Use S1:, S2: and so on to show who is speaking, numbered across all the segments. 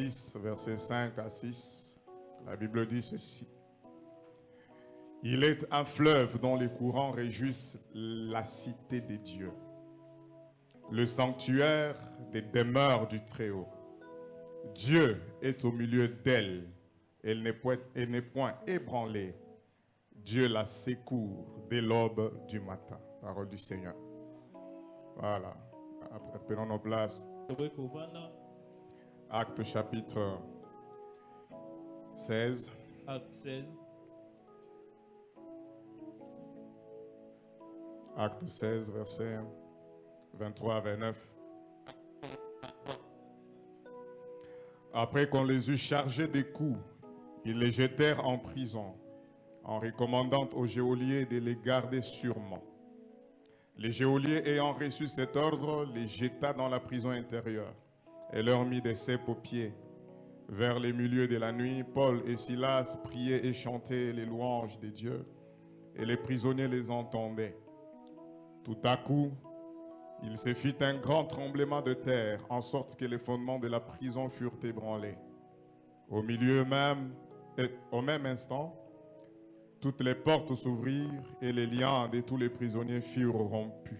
S1: 6, versets 5 à 6, la Bible dit ceci. Il est un fleuve dont les courants réjouissent la cité des dieux, le sanctuaire des demeures du Très-Haut. Dieu est au milieu d'elle, elle n'est point ébranlée. Dieu la secourt dès l'aube du matin. Parole du Seigneur. Voilà. Après, prenons nos places. Acte chapitre 16.
S2: Acte 16.
S1: Acte 16, versets 23 à 29. Après qu'on les eut chargés des coups, ils les jetèrent en prison, en recommandant aux geôliers de les garder sûrement. Les geôliers ayant reçu cet ordre, les jeta dans la prison intérieure et leur mit des cèpes aux pieds. Vers les milieux de la nuit, Paul et Silas priaient et chantaient les louanges de Dieu, et les prisonniers les entendaient. Tout à coup, il se fit un grand tremblement de terre, en sorte que les fondements de la prison furent ébranlés. Au même instant, toutes les portes s'ouvrirent et les liens de tous les prisonniers furent rompus.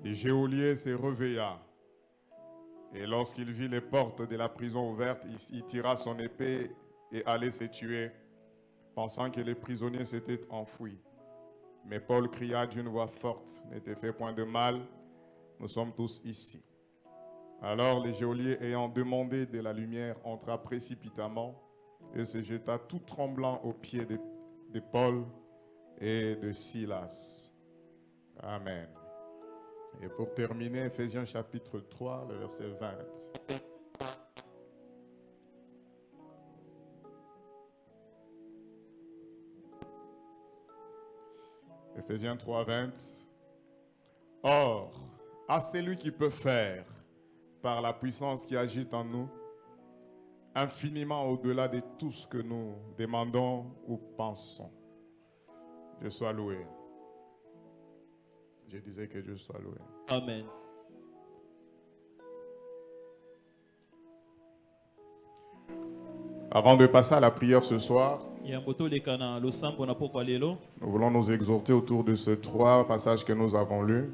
S1: Le geôlier se réveilla et lorsqu'il vit les portes de la prison ouvertes, il tira son épée et allait se tuer, pensant que les prisonniers s'étaient enfouis. Mais Paul cria d'une voix forte, « Ne te fais point de mal, nous sommes tous ici. » Alors le geôlier, ayant demandé de la lumière, entra précipitamment et se jeta tout tremblant aux pieds de Paul et de Silas. Amen. Et pour terminer, Ephésiens chapitre 3, le verset 20. Ephésiens 3, 20. Or, à celui qui peut faire, par la puissance qui agit en nous, infiniment au-delà de tout ce que nous demandons ou pensons. Dieu soit loué. Je disais que Dieu soit loué.
S2: Amen.
S1: Avant de passer à la prière ce soir,
S2: nous
S1: voulons nous exhorter autour de ces trois passages que nous avons lus.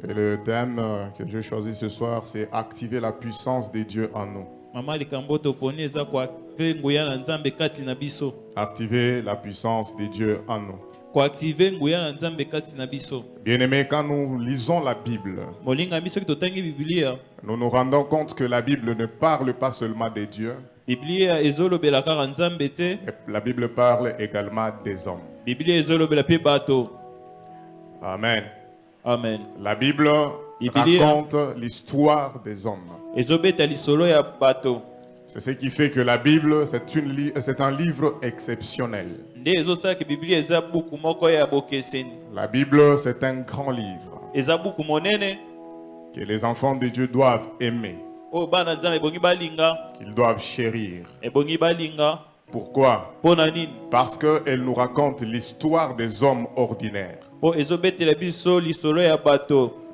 S1: Et le thème que j'ai choisi ce soir, c'est activer la puissance de Dieu en nous. Activer la puissance de Dieu en nous. Bien-aimés, quand nous lisons la Bible, nous nous rendons compte que la Bible ne parle pas seulement de Dieu, mais la Bible parle également des hommes. Amen.
S2: Amen.
S1: La Bible raconte l'histoire des hommes. C'est ce qui fait que la Bible, c'est un livre exceptionnel. La Bible, c'est un grand livre que les enfants de Dieu doivent aimer, qu'ils doivent chérir. Pourquoi? Parce qu'elle nous raconte l'histoire des hommes ordinaires.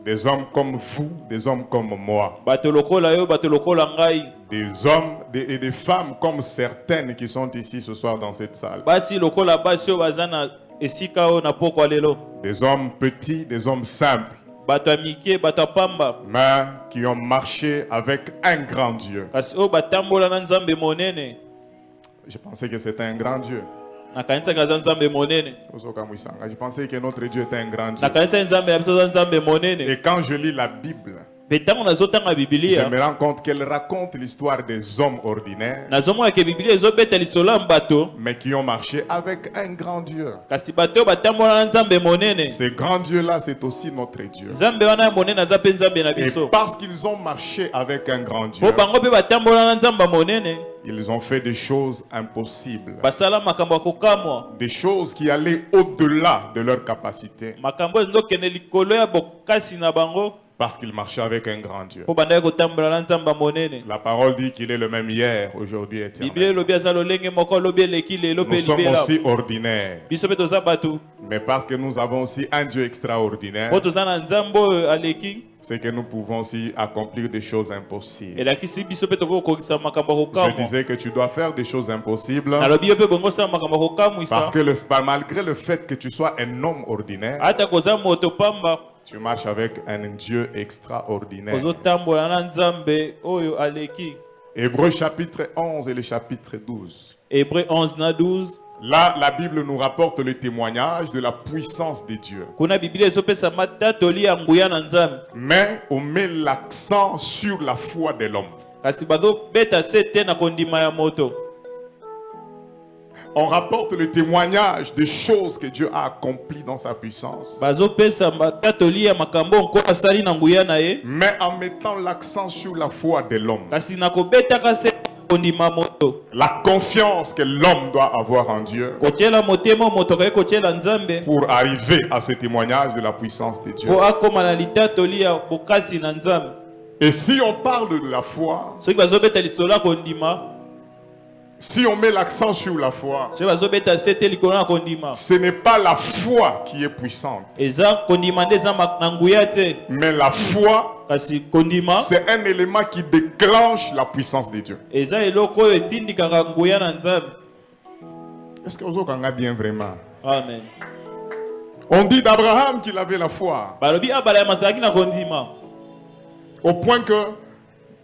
S1: Des hommes comme vous, des hommes comme moi. Des hommes et des femmes comme certaines qui sont ici ce soir dans cette salle. Des hommes petits, des hommes simples, mais qui ont marché avec un grand Dieu. Je pensais que c'était un grand Dieu. Je pensais que notre Dieu était un grand Dieu. Et quand je lis la Bible, je me rends compte qu'elle raconte l'histoire des hommes ordinaires, mais qui ont marché avec un grand Dieu. Ce grand Dieu-là, c'est aussi notre Dieu. Et parce qu'ils ont marché avec un grand Dieu, ils ont fait des choses impossibles, des choses qui allaient au-delà de leur capacité. Parce qu'il marchait avec un grand Dieu.
S2: po bandaki kotambola na nzambe monene.
S1: La parole dit qu'il est le même hier, aujourd'hui et
S2: Bible
S1: éternel.
S2: lobi aza lolenge moko lobi eleki lelo pe
S1: Nous sommes
S2: libela.
S1: aussi ordinaires.
S2: Biso pe toza bato.
S1: Mais parce que nous avons aussi un Dieu extraordinaire,
S2: Po toza na nzambe oyo aleki.
S1: c'est que nous pouvons aussi accomplir des choses impossibles.
S2: Elakisi biso pe tokokokisa makambo ya
S1: Je
S2: kokamwa.
S1: disais que tu dois faire des choses impossibles
S2: Nalobi yo pe bongo osala makambo ya kokamwisa.
S1: parce que malgré le fait que tu sois un homme ordinaire,
S2: Ata koza moto pamba.
S1: tu marches avec un Dieu extraordinaire.
S2: Ozotambola na nzambe oyo aleki.
S1: Hébreux chapitre 11 et le chapitre 12.
S2: Hébreux 11 na 12.
S1: Là, la Bible nous rapporte le témoignage de la puissance de Dieu.
S2: Kuna Biblia ezopesa matatoli ya nguya na nzambe.
S1: Mais on met l'accent sur la foi de l'homme.
S2: Kasi bazobeta se te na kondima ya moto.
S1: On rapporte le témoignage des choses que Dieu a accomplies dans sa puissance.
S2: Bazopesa matatoli ya makambo nko asali na nguya na ye.
S1: Mais en mettant l'accent sur la foi de l'homme.
S2: Kasi na kobetaka se kondima moto.
S1: La confiance que l'homme doit avoir en Dieu
S2: Kotiela motema moto kaye kotiela nzambe.
S1: pour arriver à ce témoignage de la puissance de Dieu.
S2: Po akoma na litatoli ya bokasi na nzambe.
S1: Et si on parle de la foi,
S2: Soki bazobeta lisolo ya kondima.
S1: si on met l'accent sur la foi,
S2: Soki bazobeta se te likolo na kondima.
S1: ce n'est pas la foi qui est puissante,
S2: Eza kondima nde eza na nguya te.
S1: mais la foi,
S2: Kasi kondima.
S1: c'est un élément qui déclenche la puissance de Dieu.
S2: Eza eloko oyo etindikaka nguya na nzambe.
S1: Est-ce que vous avez bien vraiment?
S2: Amen.
S1: On dit d'Abraham qu'il avait la foi,
S2: Balobi abala ya mazalaki na kondima.
S1: au point que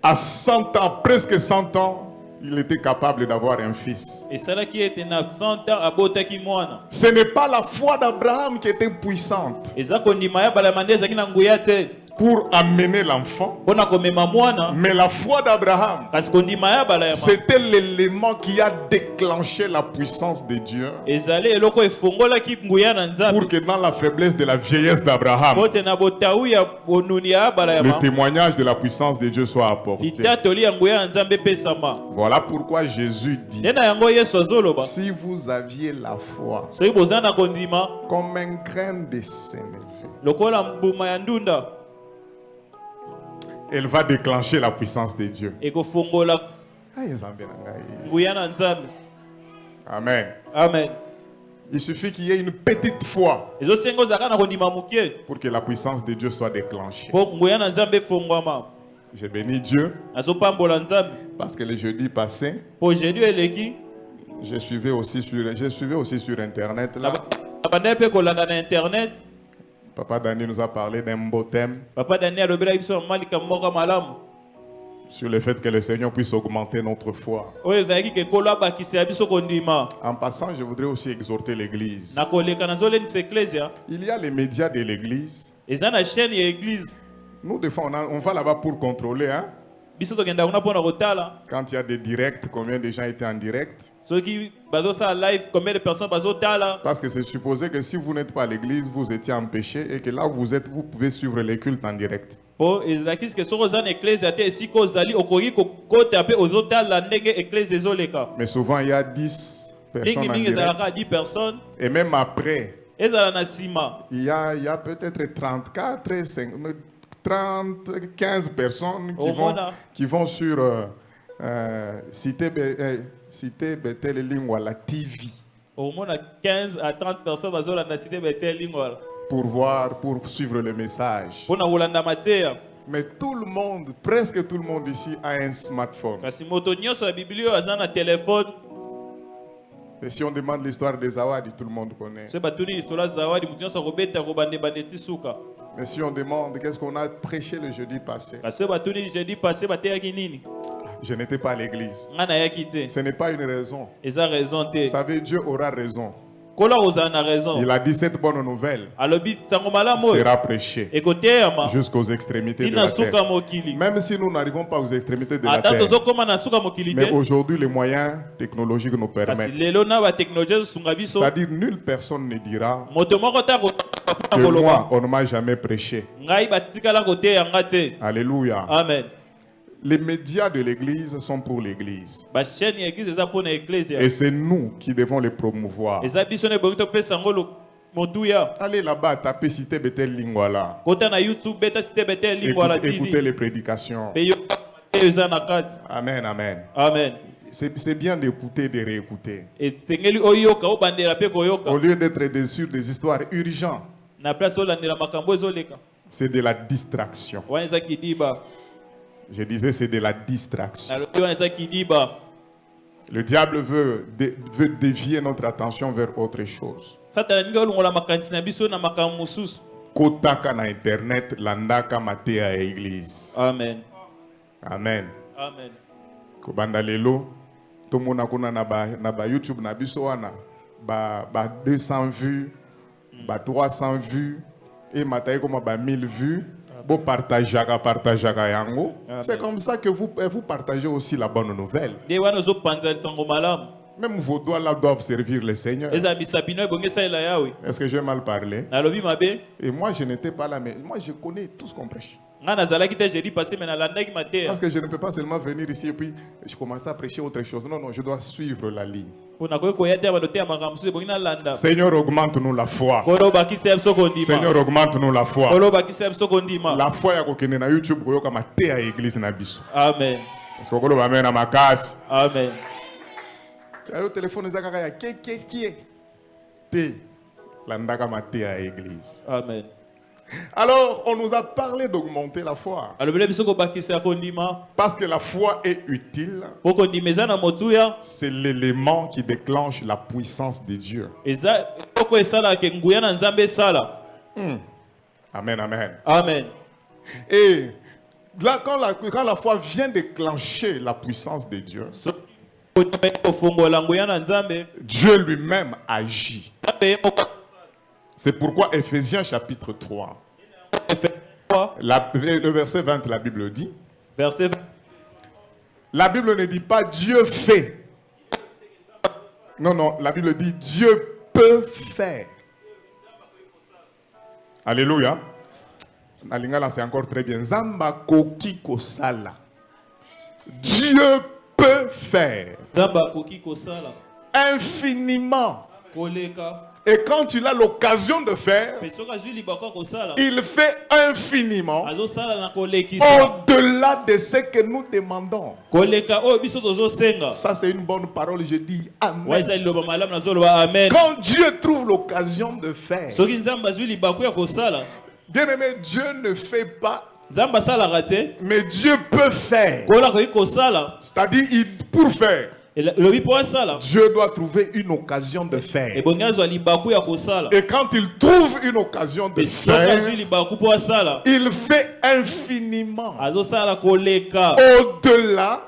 S1: à 100 ans, presque 100 ans, il était capable d'avoir un fils.
S2: Esalaki ete na 100 ans abotaki mwana.
S1: Ce n'est pas la foi d'Abraham qui était puissante
S2: Eza kondima ya bala mande ezaki na nguya te.
S1: pour amener l'enfant,
S2: Pona komema mwana.
S1: mais la foi d'Abraham,
S2: Kasi kondima ya bala ya ma.
S1: c'était l'élément qui a déclenché la puissance de Dieu
S2: Ezali eloko efongolaki nguya na nzambe.
S1: pour que dans la faiblesse de la vieillesse d'Abraham,
S2: Bote na botawu ya bonuni ya bala ya
S1: le
S2: ma.
S1: témoignage de la puissance de Dieu soit apporté.
S2: Litatoli ya nguya na nzambe pesama.
S1: Voilà pourquoi Jésus dit,
S2: Tena yango Yesu azoloba.
S1: si vous aviez la foi
S2: Soki boza na kondima.
S1: comme un grain de sénévé,
S2: Lokola mbuma ya ndunda.
S1: elle va déclencher la puissance de Dieu.
S2: Ekofongola nguya na nzambe.
S1: Amen.
S2: Amen.
S1: Il suffit qu'il y ait une petite foi
S2: Ezosenga ozalaka na kondima moke.
S1: pour que la puissance de Dieu soit déclenchée.
S2: Po nguya na nzambe efongwama.
S1: J'ai béni Dieu
S2: Azopambola nzambe.
S1: parce que le jeudi passé,
S2: Po jeudi eleki.
S1: je suivais aussi sur Internet. Là.
S2: Abanda pe kolanda na internet.
S1: Papa Dani nous a parlé d'un beau thème
S2: Papa Daniel alobela biso malika moko malamu.
S1: sur le fait que le Seigneur puisse augmenter notre foi.
S2: Oyo ezalaki ke kolo abakisa biso kondima.
S1: En passant, je voudrais aussi exhorter l'Église.
S2: Na koleka nazolenisa ecclesia.
S1: Il y a les médias de l'Église.
S2: Eza na chaîne ya église.
S1: Nous, des fois, on va là-bas pour contrôler. Hein?
S2: Biso tokenda kuna pona kotala.
S1: Quand il y a des directs, combien de gens étaient en direct?
S2: Soki bazosala live, combien de personnes bazotala.
S1: Parce que c'est supposé que si vous n'êtes pas à l'église, vous étiez en péché et que là où vous êtes, vous pouvez suivre les cultes en direct.
S2: Po ezalaki ke soko za na ecclesia te esika ozali okoki kokota pe ozotala ndenge ecclesia ezoleka.
S1: Mais souvent, il y a 10 personnes en
S2: Mingi ezalaka
S1: direct.
S2: 10 personnes.
S1: Et même après,
S2: Ezala na sima.
S1: il y a peut-être 34, 30, 15 personnes qui vont sur Cité Bethel Lingwala TV
S2: Au moins 15 à 30 personnes bazola na cité Bethel Lingwala.
S1: pour suivre le message.
S2: Pona kolanda mateya.
S1: Mais tout le monde, presque tout le monde ici a un smartphone.
S2: Kasi moto nyonso ya Biblio aza na téléphone.
S1: Et si on demande l'histoire des Awadi, tout le monde connaît.
S2: Se batuni istola zawadi mutu nyonso akobeta kobande bandeti suka.
S1: Mais si on demande qu'est-ce qu'on a prêché le jeudi passé,
S2: Kasi batuni jeudi passé bateyaki nini?
S1: je n'étais pas à l'église.
S2: Nga nayaki te.
S1: Ce n'est pas une raison.
S2: Eza raison te.
S1: Vous savez, Dieu aura raison.
S2: Kola ozala na raison.
S1: Il a dit cette bonne nouvelle
S2: Alobi sango malamu
S1: sera prêchée
S2: ekoteyama
S1: jusqu'aux extrémités de
S2: tina
S1: la
S2: suka
S1: terre.
S2: mokili.
S1: Même si nous n'arrivons pas aux extrémités de la
S2: Ata
S1: terre.
S2: tozokoma na suka mokili
S1: Mais
S2: te.
S1: aujourd'hui, les moyens technologiques nous
S2: Kasi
S1: permettent.
S2: lelo na ba technologie ezosunga biso.
S1: C'est-à-dire, nulle personne ne dira
S2: Moto moko ta
S1: que
S2: koloba.
S1: moi, on ne m'a jamais prêché.
S2: Ngai batikala koteya nga te.
S1: Alléluia.
S2: Amen.
S1: Les médias de l'église sont pour l'église.
S2: Ba chaîne ya église eza pona ecclesia.
S1: Et c'est nous qui devons les promouvoir.
S2: Eza biso ne bongi topesa ngolo motuya.
S1: Allez là-bas, tapez Cité Bethel Lingwala.
S2: Kota na YouTube beta Cité Bethel Lingwala TV.
S1: Écoutez les prédications.
S2: Amen,
S1: amen.
S2: Amen.
S1: C'est bien d'écouter, de réécouter.
S2: Au
S1: lieu d'être sur des histoires urgentes, c'est de la distraction. Je disais, c'est de la distraction. Le diable veut dévier notre attention vers autre chose. Kotaka na internet, landaka matea à église.
S2: Amen.
S1: Amen.
S2: Amen.
S1: Kobanda lelo, tout le monde na ba YouTube na biso wana ba 200 vues, ba 300 vues et matai comme ba 1000 vues. Bon partagaka yango. C'est comme ça que vous partagez aussi la bonne nouvelle. Même vos doigts là doivent servir le Seigneur. Est-ce que j'ai mal parlé? Et moi je n'étais pas là, mais moi je connais tout ce qu'on prêche. Parce que je ne peux pas seulement venir ici et puis je commence à prêcher autre chose. Non, je dois suivre la ligne. Seigneur, augmente-nous la foi. Seigneur, augmente-nous la foi. La foi ya kokende na YouTube koyoka mate ya église na biso.
S2: Amen.
S1: Est-ce que vous avez na makasi?
S2: Amen.
S1: Le téléphone ezaka ya qui te landaka mate ya église.
S2: Amen.
S1: Alors, on nous a parlé d'augmenter la foi. Parce que la foi est utile. C'est l'élément qui déclenche la puissance de Dieu. Amen, amen.
S2: Amen.
S1: Et là, quand la foi vient déclencher la puissance de Dieu, Dieu lui-même agit. C'est pourquoi Ephésiens chapitre 3, le verset 20, la Bible dit, la Bible ne dit pas Dieu fait. Non, la Bible dit Dieu peut faire. Alléluia. La lingala, c'est encore très bien. Zamba koki kosala. Dieu peut faire. Infiniment. Et quand il a l'occasion de faire, il fait infiniment au-delà de ce que nous demandons. Ça, c'est une bonne parole, je dis Amen. Quand Dieu trouve l'occasion de faire, bien aimé, Dieu ne fait pas, mais Dieu peut faire. C'est-à-dire, pour faire, Dieu doit trouver une occasion de faire. Et quand il trouve une occasion de faire, il fait infiniment au-delà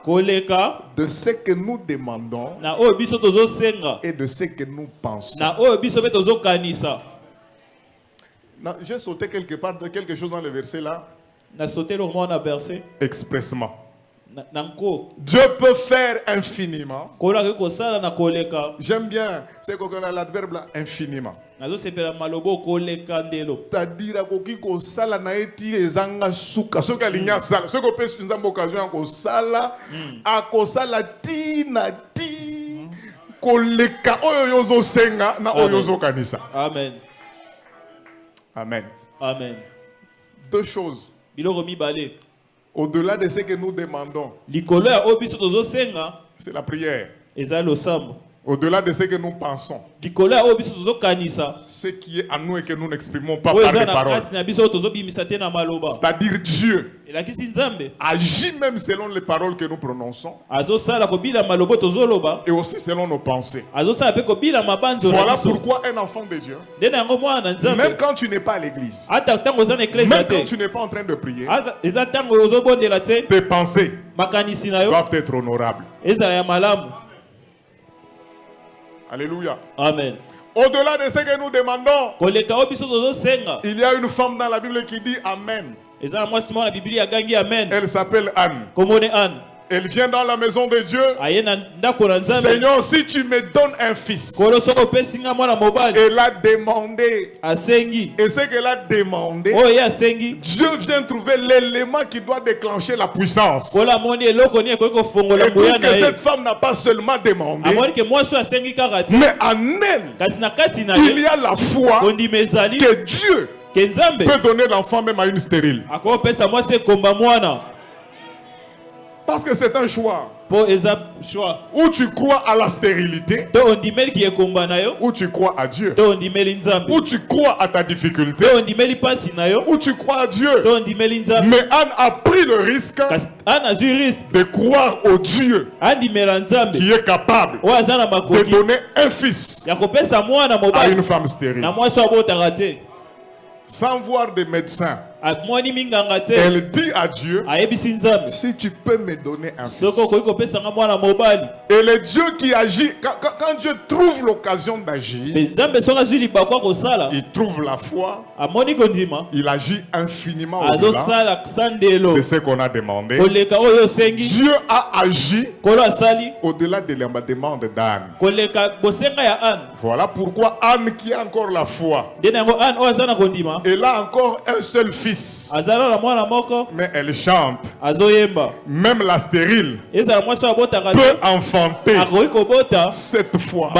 S1: de ce que nous demandons et de ce que nous pensons. J'ai sauté quelque chose dans le verset là. Expressement. Dieu peut faire infiniment. J'aime bien, c'est qu'on a l'adverbe là, infiniment. C'est-à-dire que sala na eti ezanga suka soki alinya sala soki opesi nzambe occasion ya kosala akosala ti na ti koleka oyo yozosenga na oyo yozokanisa. Amen. Amen.
S2: Amen.
S1: Deux choses. Au-delà de ce que nous demandons, c'est la prière. Au-delà de ce que nous pensons, ce qui est à nous et que nous n'exprimons pas par les paroles. C'est-à-dire Dieu agit même selon les paroles que nous prononçons et aussi selon nos pensées. Voilà pourquoi un enfant de Dieu, même quand tu n'es pas à l'église, même quand tu n'es pas en train de prier, tes pensées doivent être honorables. Alléluia.
S2: Amen.
S1: Au-delà de ce que nous demandons, il y a une femme dans la Bible qui dit Amen. Elle s'appelle Anne. Elle vient dans la maison de Dieu. Seigneur, si tu me donnes un fils, elle a demandé. Et ce qu'elle a demandé, Dieu vient trouver l'élément qui doit déclencher la puissance. Et donc que cette femme n'a pas seulement demandé, mais en elle, il y a la foi que Dieu peut donner l'enfant même à une stérile. Parce que c'est un choix. Ou tu crois à la stérilité, ou tu crois à Dieu. Ou tu crois à ta difficulté, ou tu crois à Dieu. Mais Anne a pris le risque de croire au Dieu qui est capable de donner un fils à une femme stérile. Sans voir des médecins. Elle dit à Dieu, si tu peux me donner un fils. Et le Dieu qui agit, quand Dieu trouve l'occasion d'agir, il trouve la foi, il agit infiniment au-delà de ce qu'on a demandé. Dieu a agi au-delà de la demande d'Anne. Voilà pourquoi Anne, qui a encore la foi, elle a encore un seul fils. Mais elle chante. Même la stérile peut enfanter cette fois.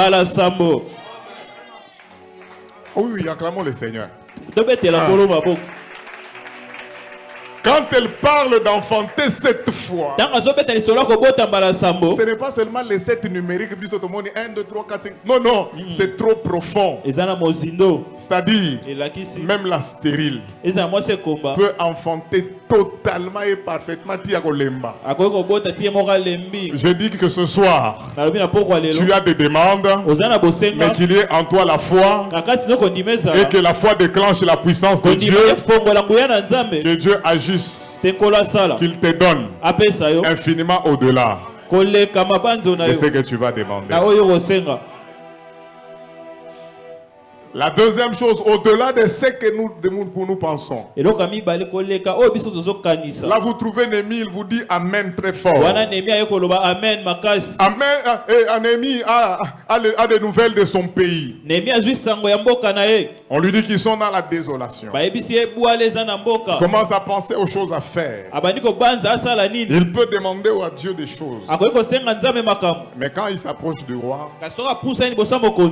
S1: Oui, acclamons le Seigneur. Quand elle parle d'enfanter cette fois, ce n'est pas seulement les 7 numériques, 1, 2, 3, 4, 5. Non, non, c'est trop profond. C'est-à-dire, même la stérile peut enfanter totalement et parfaitement. Je dis que ce soir, tu as des demandes, mais qu'il y ait en toi la foi, et que la foi déclenche la puissance de Dieu, que Dieu agisse, qu'il te donne infiniment au-delà de ce que tu vas demander. La deuxième chose, au-delà de ce que nous pensons. Là, vous trouvez Néhémie, il vous dit Amen très fort. Amen, Néhémie a des nouvelles de son pays. On lui dit qu'ils sont dans la désolation. Il commence à penser aux choses à faire. Il peut demander à Dieu des choses. Mais quand il s'approche du roi,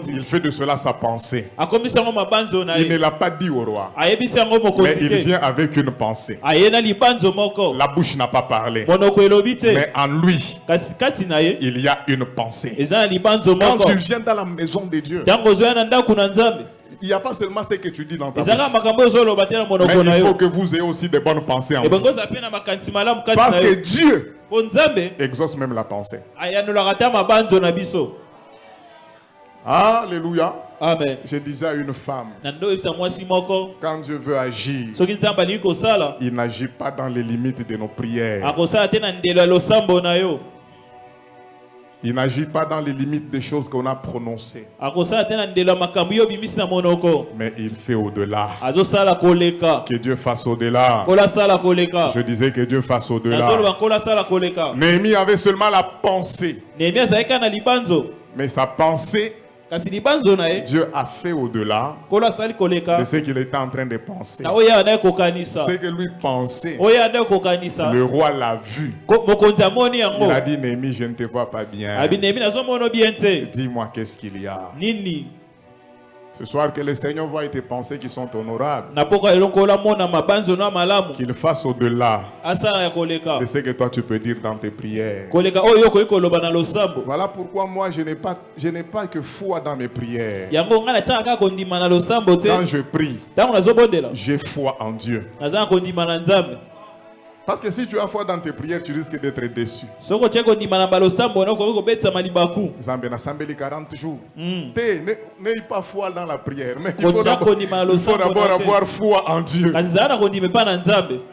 S1: il fait de cela sa pensée. Il ne l'a pas dit au roi, mais il vient avec une pensée. La bouche n'a pas parlé, mais en lui, il y a une pensée. Quand tu viens dans la maison de Dieu, il n'y a pas seulement ce que tu dis dans ta bouche, mais il faut que vous ayez aussi des bonnes pensées en vous. Parce que Dieu exauce même la pensée. Alléluia.
S2: Amen.
S1: Je disais à une femme, quand Dieu veut agir, il n'agit pas dans les limites de nos prières. Il n'agit pas dans les limites des choses qu'on a prononcées. Mais il fait au-delà. Que Dieu fasse au-delà. Je disais que Dieu fasse au-delà. Néhémie avait seulement la pensée. Mais sa pensée, Dieu a fait au-delà de ce qu'il était en train de penser. Ce que lui pensait, le roi l'a vu. Il a dit, Néhémie, je ne te vois pas bien. Dis-moi qu'est-ce qu'il y a. Ce soir, que le Seigneur voie tes pensées qui sont honorables. Qu'il fasse au-delà de ce que toi tu peux dire dans tes prières. Voilà pourquoi moi je n'ai pas que foi dans mes prières. Quand je prie, j'ai foi en Dieu. Parce que si tu as foi dans tes prières, tu risques d'être déçu. Zambé na sambeli 40 jours. N'aie pas foi dans la prière. Mais il faut d'abord avoir foi en Dieu.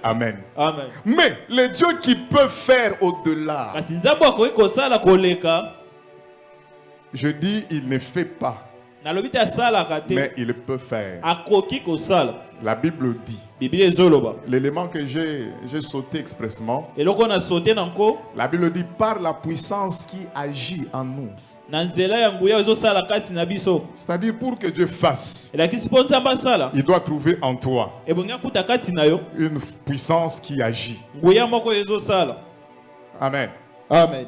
S1: Amen.
S2: Amen.
S1: Mais le Dieu qui peut faire au-delà, je dis, il ne fait pas. Mais il peut faire. La Bible dit,
S2: Bible ezoloba.
S1: l'élément que j'ai sauté expressement,
S2: Eloko na sauté nanko.
S1: la Bible dit par la puissance qui agit en nous.
S2: Na nzela ya nguya ezosala kati na biso.
S1: C'est-à-dire pour que Dieu fasse,
S2: Elakisi mpo nzambe asala.
S1: il doit trouver en toi
S2: Ebongi akuta kati na yo.
S1: une puissance qui agit.
S2: Nguya moko ezosala.
S1: Amen.
S2: Amen.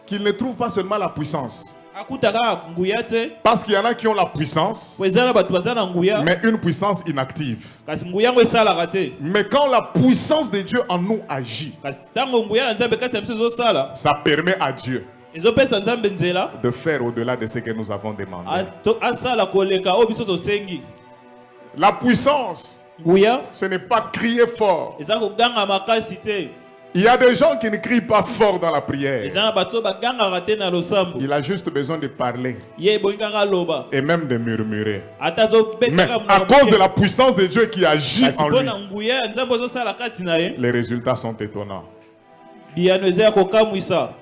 S1: Qu'il ne trouve pas seulement la puissance.
S2: Akutaka nguya te.
S1: Parce qu'il y en a qui ont la puissance,
S2: Po ezala bato bazala nguya.
S1: mais une puissance inactive.
S2: Kasi nguya ngo esalaka te.
S1: Mais quand la puissance de Dieu en nous agit,
S2: Kasi tango nguya na nzambe kati na biso ezosala.
S1: ça permet à Dieu
S2: Ezopesa nzambe nzela.
S1: de faire au-delà de ce que nous avons demandé.
S2: Asala koleka o biso tosengi.
S1: La puissance,
S2: Nguya
S1: ce n'est pas crier fort.
S2: eza koganga makasi te.
S1: Il y a des gens qui ne crient pas fort dans la prière.
S2: Eza na bato bagangaka te na losambo.
S1: Il a juste besoin de parler
S2: Ye ebongi kaka loba.
S1: et même de murmurer.
S2: Ata azobeta
S1: Mais
S2: kaka
S1: à
S2: monoko
S1: cause de
S2: moke.
S1: la puissance de Dieu qui agit
S2: Kasi
S1: en
S2: mpo
S1: lui,
S2: na nguya ya nzambe ezosala kati na ye.
S1: les résultats sont étonnants.
S2: Biyano eza ya kokamwisa.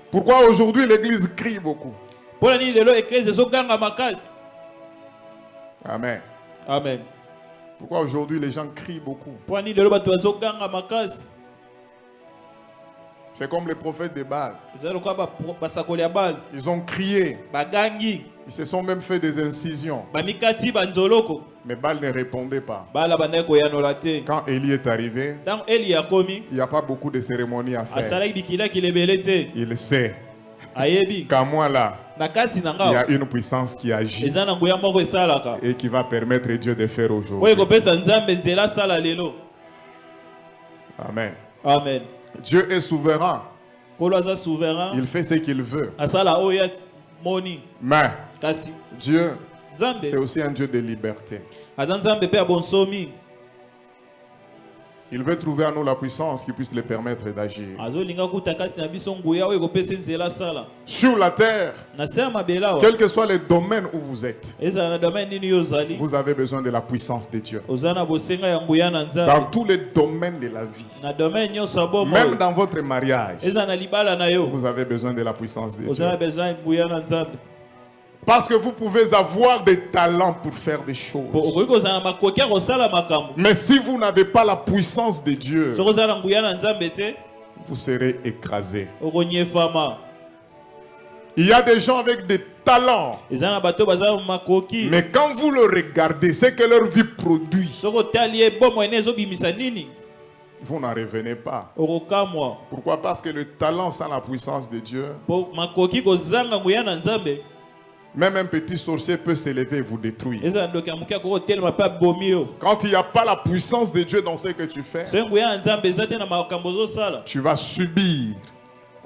S1: Pourquoi aujourd'hui l'église crie beaucoup?
S2: Mpo na nini lelo eklise ezoganga makasi.
S1: Amen.
S2: Amen.
S1: Pourquoi aujourd'hui les gens crient beaucoup?
S2: Mpo na nini lelo bato bazoganga makasi.
S1: C'est comme les prophètes de Baal.
S2: Eza lokola basakoli ya Bali.
S1: Ils ont crié.
S2: Bagangi.
S1: Ils se sont même fait des incisions.
S2: Bamikati banzoloko.
S1: Mais Baal ne répondait pas.
S2: Bala bandaki koyanola te.
S1: Quand Élie est arrivé,
S2: Ntango Eli akomi.
S1: il n'y a pas beaucoup de cérémonies à faire.
S2: Asalaki bikilaki lebele te.
S1: Il sait
S2: Ayebi.
S1: qu'à moi là,
S2: Na kati na
S1: il y a
S2: ngao.
S1: une puissance qui agit
S2: Eza na nguya moko esalaka.
S1: et qui va permettre Dieu de faire
S2: Oyo
S1: aujourd'hui.
S2: kopesa nzambe nzela asala lelo.
S1: Amen.
S2: Amen.
S1: Dieu est souverain.
S2: Kolo aza souverain.
S1: Il fait ce qu'il veut.
S2: Asala oyo ya moni.
S1: Mais
S2: Kasi
S1: Dieu,
S2: nzambe
S1: c'est aussi un Dieu de liberté.
S2: aza nzambe pe ya bonsomi.
S1: Il veut trouver en nous la puissance qui puisse le permettre d'agir.
S2: Azolinga kuta kati na biso nguya oyo kopesa nzela asala.
S1: Sur la terre,
S2: Na se ya mabele awa.
S1: quel que soit le domaine où vous êtes,
S2: Ezala na domaine nini yo ozali.
S1: vous avez besoin de la puissance de Dieu.
S2: Oza na bosenga ya nguya na
S1: Dans
S2: nzambe.
S1: tous les domaines de la vie,
S2: Na domaine nyonso ya bomoi.
S1: même dans votre mariage,
S2: Ezala na libala na yo.
S1: vous avez besoin de la puissance de
S2: Oza na
S1: Dieu.
S2: besoin ya nguya na nzambe.
S1: Parce que vous pouvez avoir des talents pour faire des
S2: Po
S1: choses.
S2: okoki kozala na makoki ya kosala makambo.
S1: Mais si vous n'avez pas la puissance de Dieu,
S2: Soki ozala na nguya na nzambe te,
S1: vous serez écrasé.
S2: okonyefama.
S1: Il y a des gens avec des talents,
S2: Eza na bato baza na makoki.
S1: mais quand vous le regardez, ce que leur vie produit,
S2: Soki otali ye bomoi ene ezobimisa nini,
S1: vous n'en revenez pas.
S2: okokamwa.
S1: Pourquoi? Parce que le talent sans la puissance de Dieu,
S2: Po makoki kozanga nguya na nzambe,
S1: même un petit sorcier peut s'élever et vous détruire.
S2: eza na ndoki ya moke akoko telema mpe abomi yo.
S1: Quand il n'y a pas la puissance de Dieu dans ce que tu fais,
S2: Soki nguya na nzambe eza te na makambo ozosala,
S1: tu vas subir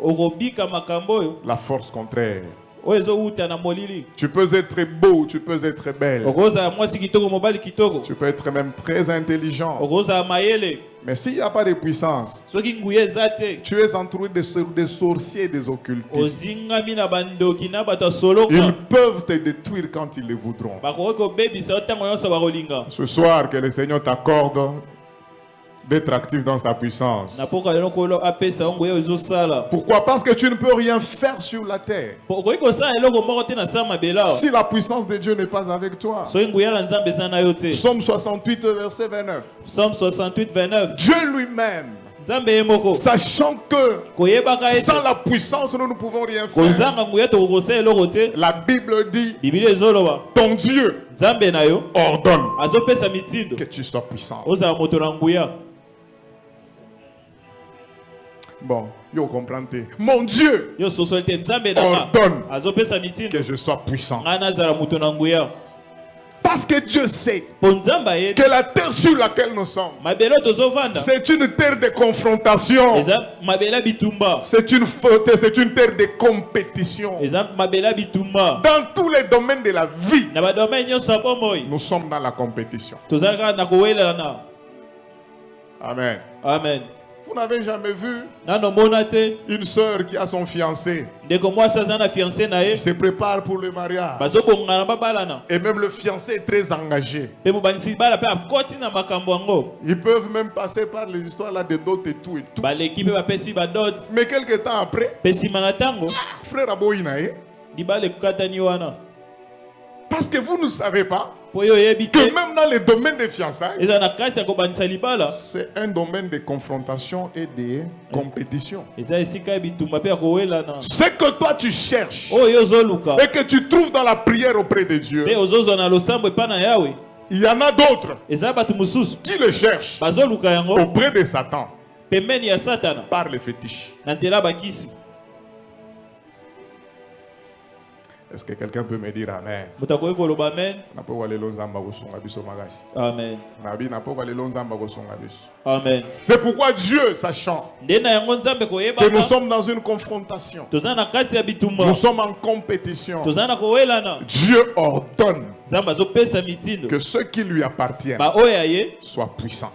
S2: okobika makambo oyo
S1: la force contraire.
S2: oyo ezowuta na molili.
S1: Tu peux être beau, tu peux être belle,
S2: Okozala mwasi kitoko, mobali kitoko,
S1: tu peux être même très intelligent.
S2: okozala mayele.
S1: Mais s'il n'y a pas de puissance,
S2: Soki nguya eza te,
S1: tu es entouré des sorciers, des occultistes.
S2: ozingami na bandoki na bato ya
S1: Ils
S2: soloka.
S1: peuvent te détruire quand ils le voudront.
S2: Bakoki kobebisa yo ntango nyonso bakolinga.
S1: Ce soir, que le Seigneur t'accorde d'être actif dans sa puissance.
S2: Na poka lelo kolo apesa yo nguya ezosala.
S1: Pourquoi? Parce que tu ne peux rien faire sur la terre.
S2: Po okoki kosala eloko moko te na sa mabele awa.
S1: Si la puissance de Dieu n'est pas avec toi.
S2: Soki nguya na nzambe eza na yo te.
S1: Psaume 68, verset 29.
S2: Psalm 68, 29.
S1: Dieu lui-même,
S2: Nzambe ye moko
S1: sachant que
S2: koyebaka ete
S1: sans la puissance, nous ne pouvons rien faire.
S2: kozanga nguya tokokosala eloko te.
S1: La Bible dit,
S2: Bibili ezoloba
S1: ton Dieu
S2: nzambe na yo
S1: ordonne
S2: azopesa mitindo
S1: que tu sois puissant.
S2: ozala moto na nguya.
S1: Bon, yo comprends-tu? Mon Dieu
S2: Yo sosoli te nzambe na nga
S1: ordonne
S2: azopesa mitindo
S1: que je sois puissant.
S2: nga nazala moto na nguya.
S1: Parce que Dieu sait
S2: Po nzambe ayebi
S1: que la terre sur laquelle nous sommes,
S2: mabele oyo tozovanda
S1: c'est une terre de confrontation.
S2: eza mabele ya bitumba,
S1: C'est une faute, c'est une terre de compétition.
S2: eza mabele ya bitumba.
S1: Dans tous les domaines de la vie,
S2: Na badomaine nyonso ya bomoi
S1: nous sommes dans la compétition.
S2: tozali kaka na kowelelana.
S1: Amen.
S2: Amen.
S1: Vous n'avez jamais vu
S2: Nano mona te
S1: une sœur qui a son fiancé,
S2: ndeko mwasi aza na fiancé na ye
S1: qui se prépare pour le mariage.
S2: bazokongana babalana
S1: Et même le fiancé est très engagé.
S2: mpe mobanisi bala mpe akoti na makambo yango.
S1: Ils peuvent même passer par les histoires là de dot et tout et tout.
S2: Baleki mpe bapesi badot
S1: Mais quelque temps après,
S2: mpe nsima na ntango
S1: frère Aboïnaï,
S2: libala ekokatani wana.
S1: parce que vous ne savez pas que même dans les domaines des fiançailles,
S2: eza na kasi ya kobandisa libala
S1: c'est un domaine de confrontation et de compétition.
S2: eza esika ya bitumba mpe ya kowelana
S1: Ce que toi tu cherches
S2: oyo ozoluka
S1: et que tu trouves dans la prière auprès de Dieu,
S2: mpe ozozwa na losambo epai na yawe
S1: il y en a d'autres
S2: eza bato mosusu
S1: qui le cherchent
S2: bazoluka yango
S1: auprès de Satan
S2: pembeni ya satana
S1: par les fétiches.
S2: na nzela ya bakisi.
S1: Est-ce que quelqu'un peut me dire Amen?
S2: moto akoki koloba amen. Amen. Amen.
S1: C'est pourquoi Dieu, sachant que nous sommes dans une confrontation, nous sommes en compétition, Dieu ordonne que ceux qui lui appartiennent soient puissants.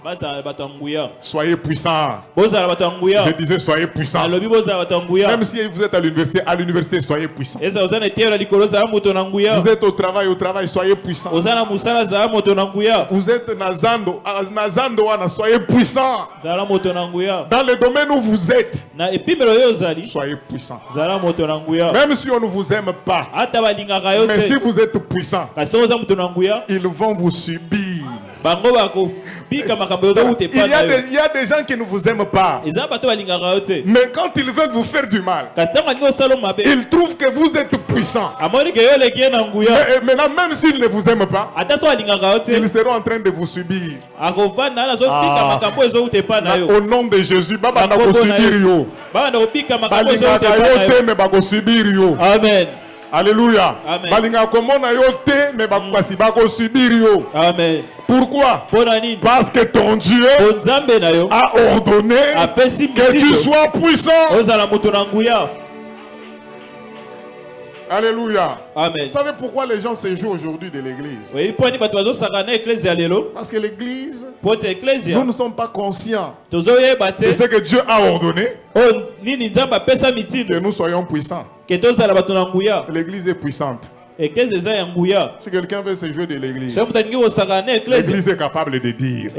S1: Soyez puissants. Je disais soyez puissants. Même si vous êtes à l'université, soyez puissants. Vous êtes au travail, soyez puissants. Vous êtes Nazando, soyez puissants. Dans le domaine où vous êtes, soyez puissants. Même si on ne vous aime pas, mais si vous êtes puissants, ils vont vous subir. Il y a des gens qui ne vous aiment pas, mais quand ils veulent vous faire du mal, ils trouvent que vous êtes puissants. Maintenant, même s'ils ne vous aiment pas, ils seront en train de vous subir. Au nom de Jésus, Amen. Alléluia.
S2: Amen.
S1: Pourquoi? Parce que ton Dieu a ordonné que tu sois puissant. Alléluia.
S2: Amen.
S1: Vous savez pourquoi les gens se jouent aujourd'hui de l'église? Parce que l'église, nous ne sommes pas conscients de ce que Dieu a ordonné, que nous soyons puissants. L'église est puissante. Si quelqu'un veut se jouer de l'église, l'église est capable de dire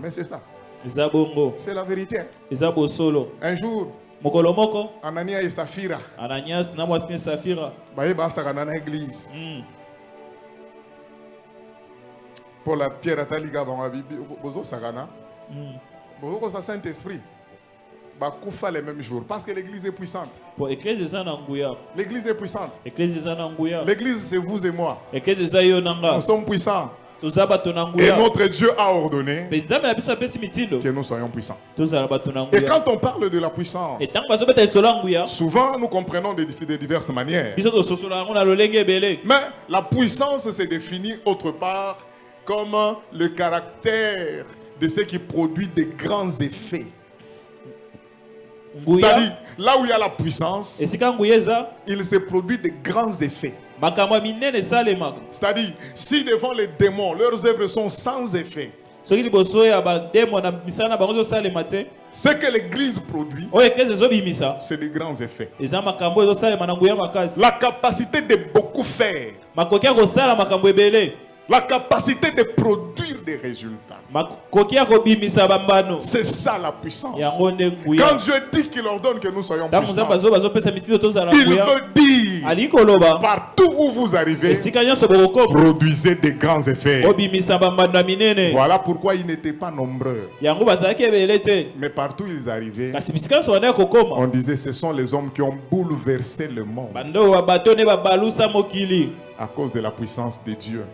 S1: mais c'est ça. C'est la vérité. Un jour, Ananias et Saphira, l'église. Pour la pierre à Taliga, ça Saint-Esprit. Les mêmes jours. Parce que l'église est puissante. L'église est puissante. L'église, c'est vous et moi. Nous sommes puissants. Et notre Dieu a ordonné que nous soyons puissants. Et quand on parle de la puissance, souvent nous comprenons de diverses manières. Mais la puissance se définit autre part comme le caractère de ce qui produit de grands effets. C'est-à-dire, là où il y a la puissance, il se produit de grands effets. C'est-à-dire, si devant les démons, leurs œuvres sont sans effet, ce que l'église produit, c'est de grands effets. La capacité de beaucoup faire, la capacité de produire des résultats. C'est ça la puissance. Quand Dieu dit qu'il ordonne que nous soyons puissants, il veut dire partout où vous arrivez, produisez des grands effets. Voilà pourquoi ils n'étaient pas nombreux. Mais partout où ils arrivaient, on disait ce sont les hommes qui ont bouleversé le monde. À cause de la puissance de Dieu.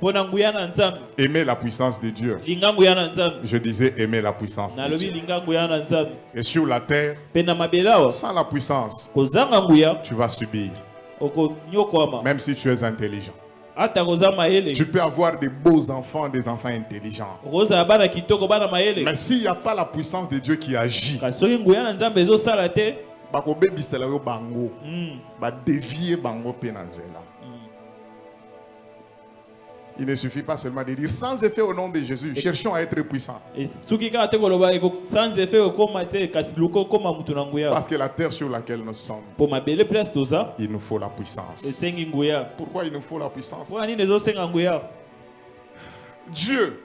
S1: Aimer la puissance de Dieu. Je disais aimer la puissance de Dieu. Et sur la terre, sans la puissance, tu vas subir. Même si tu es intelligent. Tu peux avoir des beaux enfants, des enfants intelligents. Mais s'il n'y a pas la puissance de Dieu qui agit, il ne suffit pas seulement de dire sans effet au nom de Jésus, cherchons à être puissants. Parce que la terre sur laquelle nous sommes, il nous faut la puissance. Pourquoi il nous faut la puissance? Dieu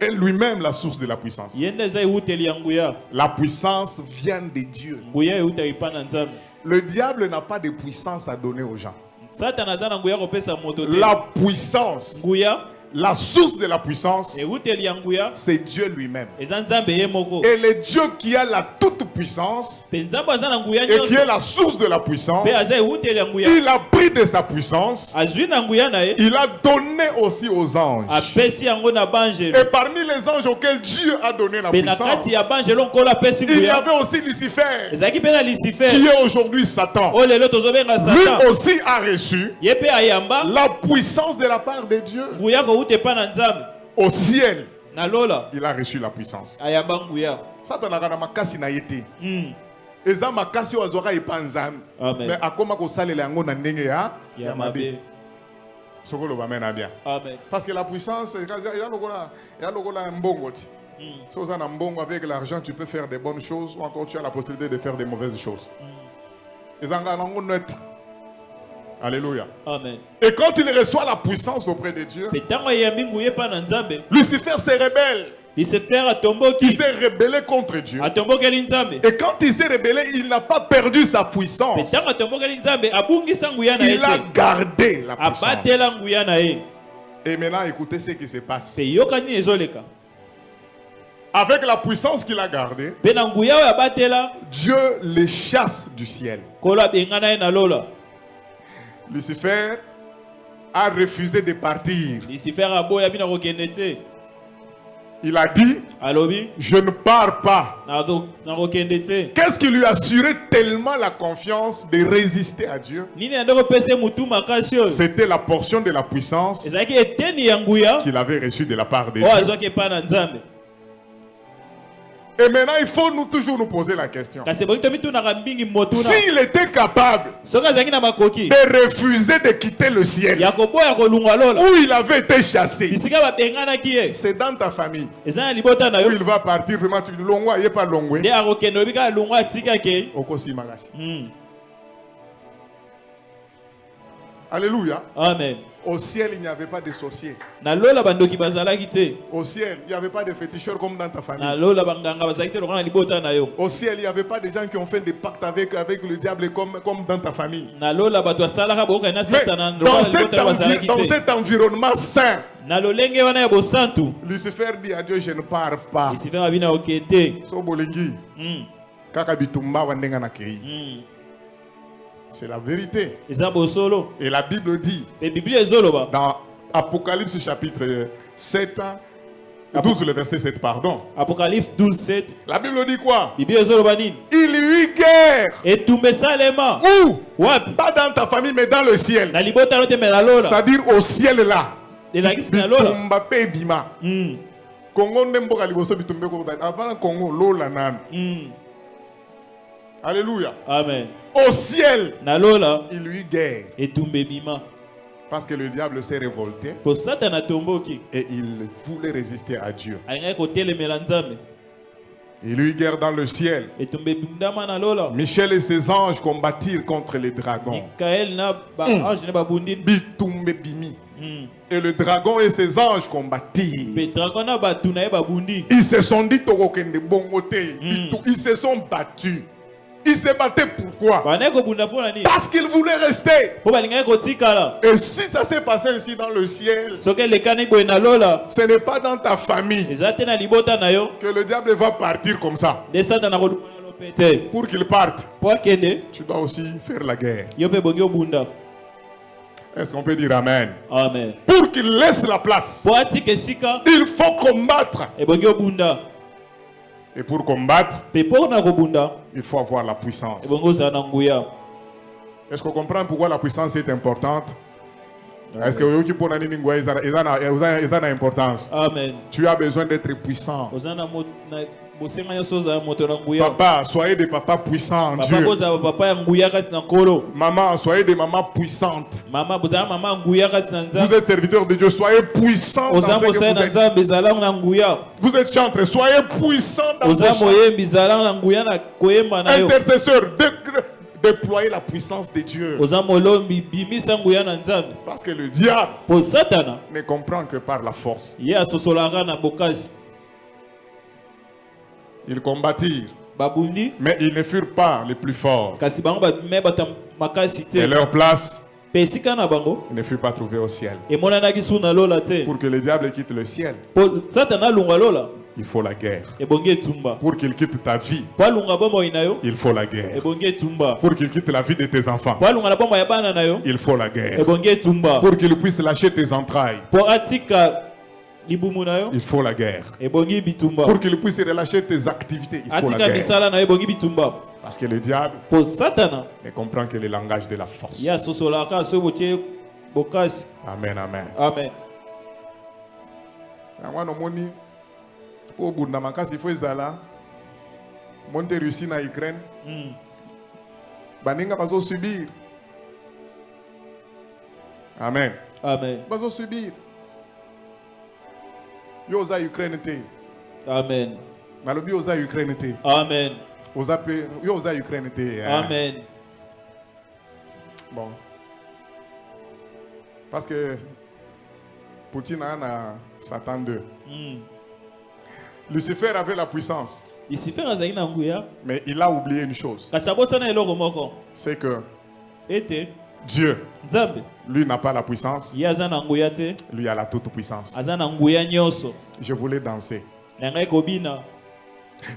S1: est lui-même la source de la puissance.
S2: Yende eza ewuteli ya nguya.
S1: La puissance vient de Dieu.
S2: Nguya euta epa na Nzambe.
S1: Le diable n'a pas de puissance à donner aux gens.
S2: Satan aza na nguya kopesa moto te.
S1: La puissance,
S2: Nguya
S1: la source de la puissance,
S2: ewuteli ya nguya
S1: c'est Dieu lui-même.
S2: eza Nzambe ye moko.
S1: Et le Dieu qui a la toute puissance
S2: Pe Nzambe aza na nguya
S1: et qui
S2: nyonso.
S1: est la source de la puissance,
S2: Pe aza ewuteli ya nguya.
S1: il a pris de sa puissance,
S2: Azwi na nguya na ye.
S1: il a donné aussi aux anges.
S2: Apesi yango na banjelo.
S1: Et parmi les anges auxquels Dieu a donné la
S2: Pe na
S1: puissance,
S2: kati ya banjelo nkolo apesi
S1: il y
S2: nguya.
S1: avait aussi Lucifer,
S2: Ezalaki pe na Lucifer.
S1: qui est aujourd'hui Satan.
S2: Oyo lelo tozobenga
S1: Lui
S2: Satan.
S1: aussi a reçu
S2: Ye pe ayamba
S1: la puissance de la part de Dieu.
S2: nguya kouta epa na Nzambe.
S1: Au ciel,
S2: Na lola
S1: il a reçu la puissance.
S2: ayamba nguya.
S1: Satan a na makasi na yete.
S2: Mm.
S1: Eza makasi wazwaka epa nzambe.
S2: Amen.
S1: Mais akoma kosalela yango na ndenge ya
S2: Mabe.
S1: Sokolo ba mena bien.
S2: Amen.
S1: Parce que la puissance, il y a lokola mbongo ti. Si vous avez un mbongo avec l'argent, tu peux faire des bonnes choses ou encore tu as la possibilité de faire des mauvaises choses. Ils ont un neutre. Alléluia.
S2: Amen.
S1: Et quand il reçoit la puissance auprès de Dieu,
S2: Petango ayambi nguya pa na Nzambe.
S1: Lucifer se rebelle.
S2: Lucifer atomboki.
S1: Il s'est rebellé contre Dieu.
S2: Atombokeli Nzambe.
S1: Et quand il s'est rebellé, il n'a pas perdu sa puissance.
S2: Petango atombokeli Nzambe abungisa nguya na ye.
S1: Il a gardé la puissance.
S2: Abatela nguya na ye.
S1: Et maintenant, écoutez ce qui se passe.
S2: Pe yokani ezoleka.
S1: Avec la puissance qu'il a gardée,
S2: Pe na nguya oyo abatela
S1: Dieu les chasse du ciel.
S2: kolo abengana ye na lola.
S1: Lucifer a refusé de partir.
S2: Lucifer aboya bina kokende te.
S1: Il a dit,
S2: Alobi
S1: je ne pars pas.
S2: na kokende te.
S1: Qu'est-ce qui lui a assuré tellement la confiance de résister à Dieu?
S2: Nini ando kopesa mutu makasi oyo.
S1: C'était la portion de la puissance
S2: Ezalaki eteni ya nguya
S1: qu'il avait reçue de la part de
S2: oyo
S1: Dieu.
S2: azwaki epa na Nzambe.
S1: Et maintenant, il faut toujours nous poser la question.
S2: Kasi bongi tomitunaka mbingi motuna.
S1: S'il était capable
S2: Soki azalaki na makoki
S1: de refuser de quitter le ciel
S2: ya koboya kolungwa lola
S1: où il avait été chassé,
S2: bisika babenganaki ye
S1: c'est dans ta famille
S2: eza na libota na
S1: où
S2: yo
S1: il va partir vraiment tu longwa yé pas longwe
S2: nde akokende oyebi kaka lungwa atikaki.
S1: okosi makasi. Alléluia.
S2: Amen.
S1: Au ciel, il n'y avait pas de sorciers.
S2: Na lola bandoki bazalaki te.
S1: Au ciel, il n'y avait pas de féticheurs comme dans ta famille.
S2: Na lola banganga bazalaki te lokola na libota na yo.
S1: Au ciel, il n'y avait pas de gens qui ont fait des pactes avec le diable comme dans ta famille.
S2: Na lola bato asalaka bokoka na
S1: Mais
S2: satana lokola na libota na bazalaki
S1: dans
S2: te.
S1: cet environnement saint,
S2: Na lolenge wana ya bosantu
S1: Lucifer dit à Dieu, je ne pars pas.
S2: Lucifer abina okete.
S1: So bolingi, kaka bitumba wandenga na kei. C'est la vérité.
S2: Eza bosolo.
S1: Et la Bible dit,
S2: Pe Biblia ezoloba.
S1: dans Apocalypse chapitre 7, 12, le verset 7, pardon.
S2: Apocalypse 12:7.
S1: La Bible dit quoi?
S2: Biblia ezoloba nini?
S1: Il y eut guerre.
S2: Etumbe salema.
S1: Où?
S2: Wapi?
S1: Pas dans ta famille, mais dans le ciel.
S2: Na libota lote me na lola.
S1: C'est-à-dire au ciel là.
S2: Elakisi na lola.
S1: Bitumba pe bima. Congo nemboka liboso bitumbe ko avant Congo lola nan. Alléluia.
S2: Amen.
S1: Au ciel,
S2: Na lola
S1: il y eut guerre.
S2: etumbe bima.
S1: Parce que le diable s'est révolté
S2: Po Satan atomboki.
S1: et il voulait résister à Dieu.
S2: Ainga kotelemela Nzambe.
S1: Il y eut guerre dans le ciel.
S2: Etumbe bundama na lola.
S1: Michel et ses anges combattirent contre les dragons.
S2: Mikael na ba ange ne babundini.
S1: Bitumbe bimi. Et le dragon et ses anges combattirent.
S2: Pe dragon na batu na ye babundi.
S1: Ils se sont dit Tokokende bongote. Ils se sont battus. Ils se battaient pourquoi?
S2: Bana kobunda pona ni.
S1: Parce qu'ils voulaient rester.
S2: Po balinga kotikala.
S1: Et si ça s'est passé ici dans le ciel,
S2: Soke lekani boy na lola.
S1: ce n'est pas dans ta famille
S2: Ezate na libota na yo.
S1: que le diable va partir comme ça.
S2: De Satan na koluma lopete.
S1: Pour qu'il parte,
S2: Po akende
S1: tu dois aussi faire la guerre.
S2: yo pe bongi obunda.
S1: Est-ce qu'on peut dire Amen?
S2: Amen.
S1: Pour qu'il laisse la place,
S2: Po atike sika
S1: il faut combattre.
S2: e bongi obunda.
S1: Et pour combattre,
S2: Pe po na kobunda
S1: il faut avoir la
S2: e
S1: puissance.
S2: bongo za na nguya.
S1: Est-ce qu'on comprend pourquoi la puissance est importante? Est-ce que vous avez une importance?
S2: Amen.
S1: Tu as besoin d'être puissant.
S2: Ozana bosenga nyonso za moto na nguya.
S1: Papa, soyez des papas puissants en
S2: Papa
S1: Dieu.
S2: boza papa ya nguya kati na nkolo.
S1: Maman, soyez des mamans puissantes.
S2: Mama boza mama nguya kati na
S1: Vous
S2: nzambe.
S1: êtes serviteurs de Dieu, soyez puissants dans
S2: Oza
S1: ce que
S2: mosala
S1: vous
S2: na
S1: êtes.
S2: nzambe zalango na nguya.
S1: Vous êtes chantres, soyez puissants dans vos
S2: Oza
S1: chants.
S2: moyembi zalango na nguya na koyemba na yo.
S1: Intercesseurs, déployer la puissance de Dieu.
S2: oza molombi bimisa nguya na nzambe
S1: Parce que le diable
S2: po satana
S1: ne comprend que par la force.
S2: ye asosolaka na bokasi
S1: Ils combattirent,
S2: babundi
S1: mais ils ne furent pas les plus forts.
S2: kasi bango bame bata makasi
S1: Et
S2: te
S1: leur place
S2: mpe esika na bango
S1: ne fut pas trouvée au ciel.
S2: emonanaki su na lola te
S1: Pour que le diable quitte le ciel,
S2: po satana alunga lola
S1: il faut la guerre.
S2: ebongi etumba
S1: Pour qu'il quitte ta vie,
S2: po alunga bomoi na yo
S1: il faut la guerre.
S2: ebongi etumba
S1: Pour qu'il quitte la vie de tes enfants,
S2: po alunga na bomoi ya bana na yo
S1: il faut la guerre.
S2: ebongi etumba
S1: Pour qu'il puisse lâcher tes entrailles,
S2: po atika libumu na yo
S1: il faut la guerre.
S2: ebongi bitumba
S1: Pour qu'il puisse relâcher tes activités, il faut la
S2: atika
S1: guerre.
S2: misala na yo ebongi bitumba
S1: Parce que le diable
S2: po satana
S1: ne comprend que le langage de la force.
S2: ye asosolaka soki botie bokasi
S1: Amen, amen.
S2: amen
S1: Yango nomoni po bunda makasi fo ezala monte Russie na Ukraine baninga bazo subir. Amen.
S2: amen
S1: Bazo subir. Yo oza Ukraine te.
S2: amen
S1: Nalobi oza Ukraine te.
S2: amen
S1: Oza pe yo oza Ukraine te.
S2: amen
S1: Bon. Parce que Poutine a Satan 2. Lucifer avait la puissance,
S2: lucifer azalaki na nguya
S1: mais il a oublié une chose.
S2: kasi abosana eloko moko
S1: C'est que
S2: ete
S1: Dieu,
S2: nzambe
S1: lui, n'a pas la puissance.
S2: ye aza na nguya te
S1: Lui a la toute puissance.
S2: aza na nguya nyonso
S1: Je voulais danser.
S2: na ngai kobina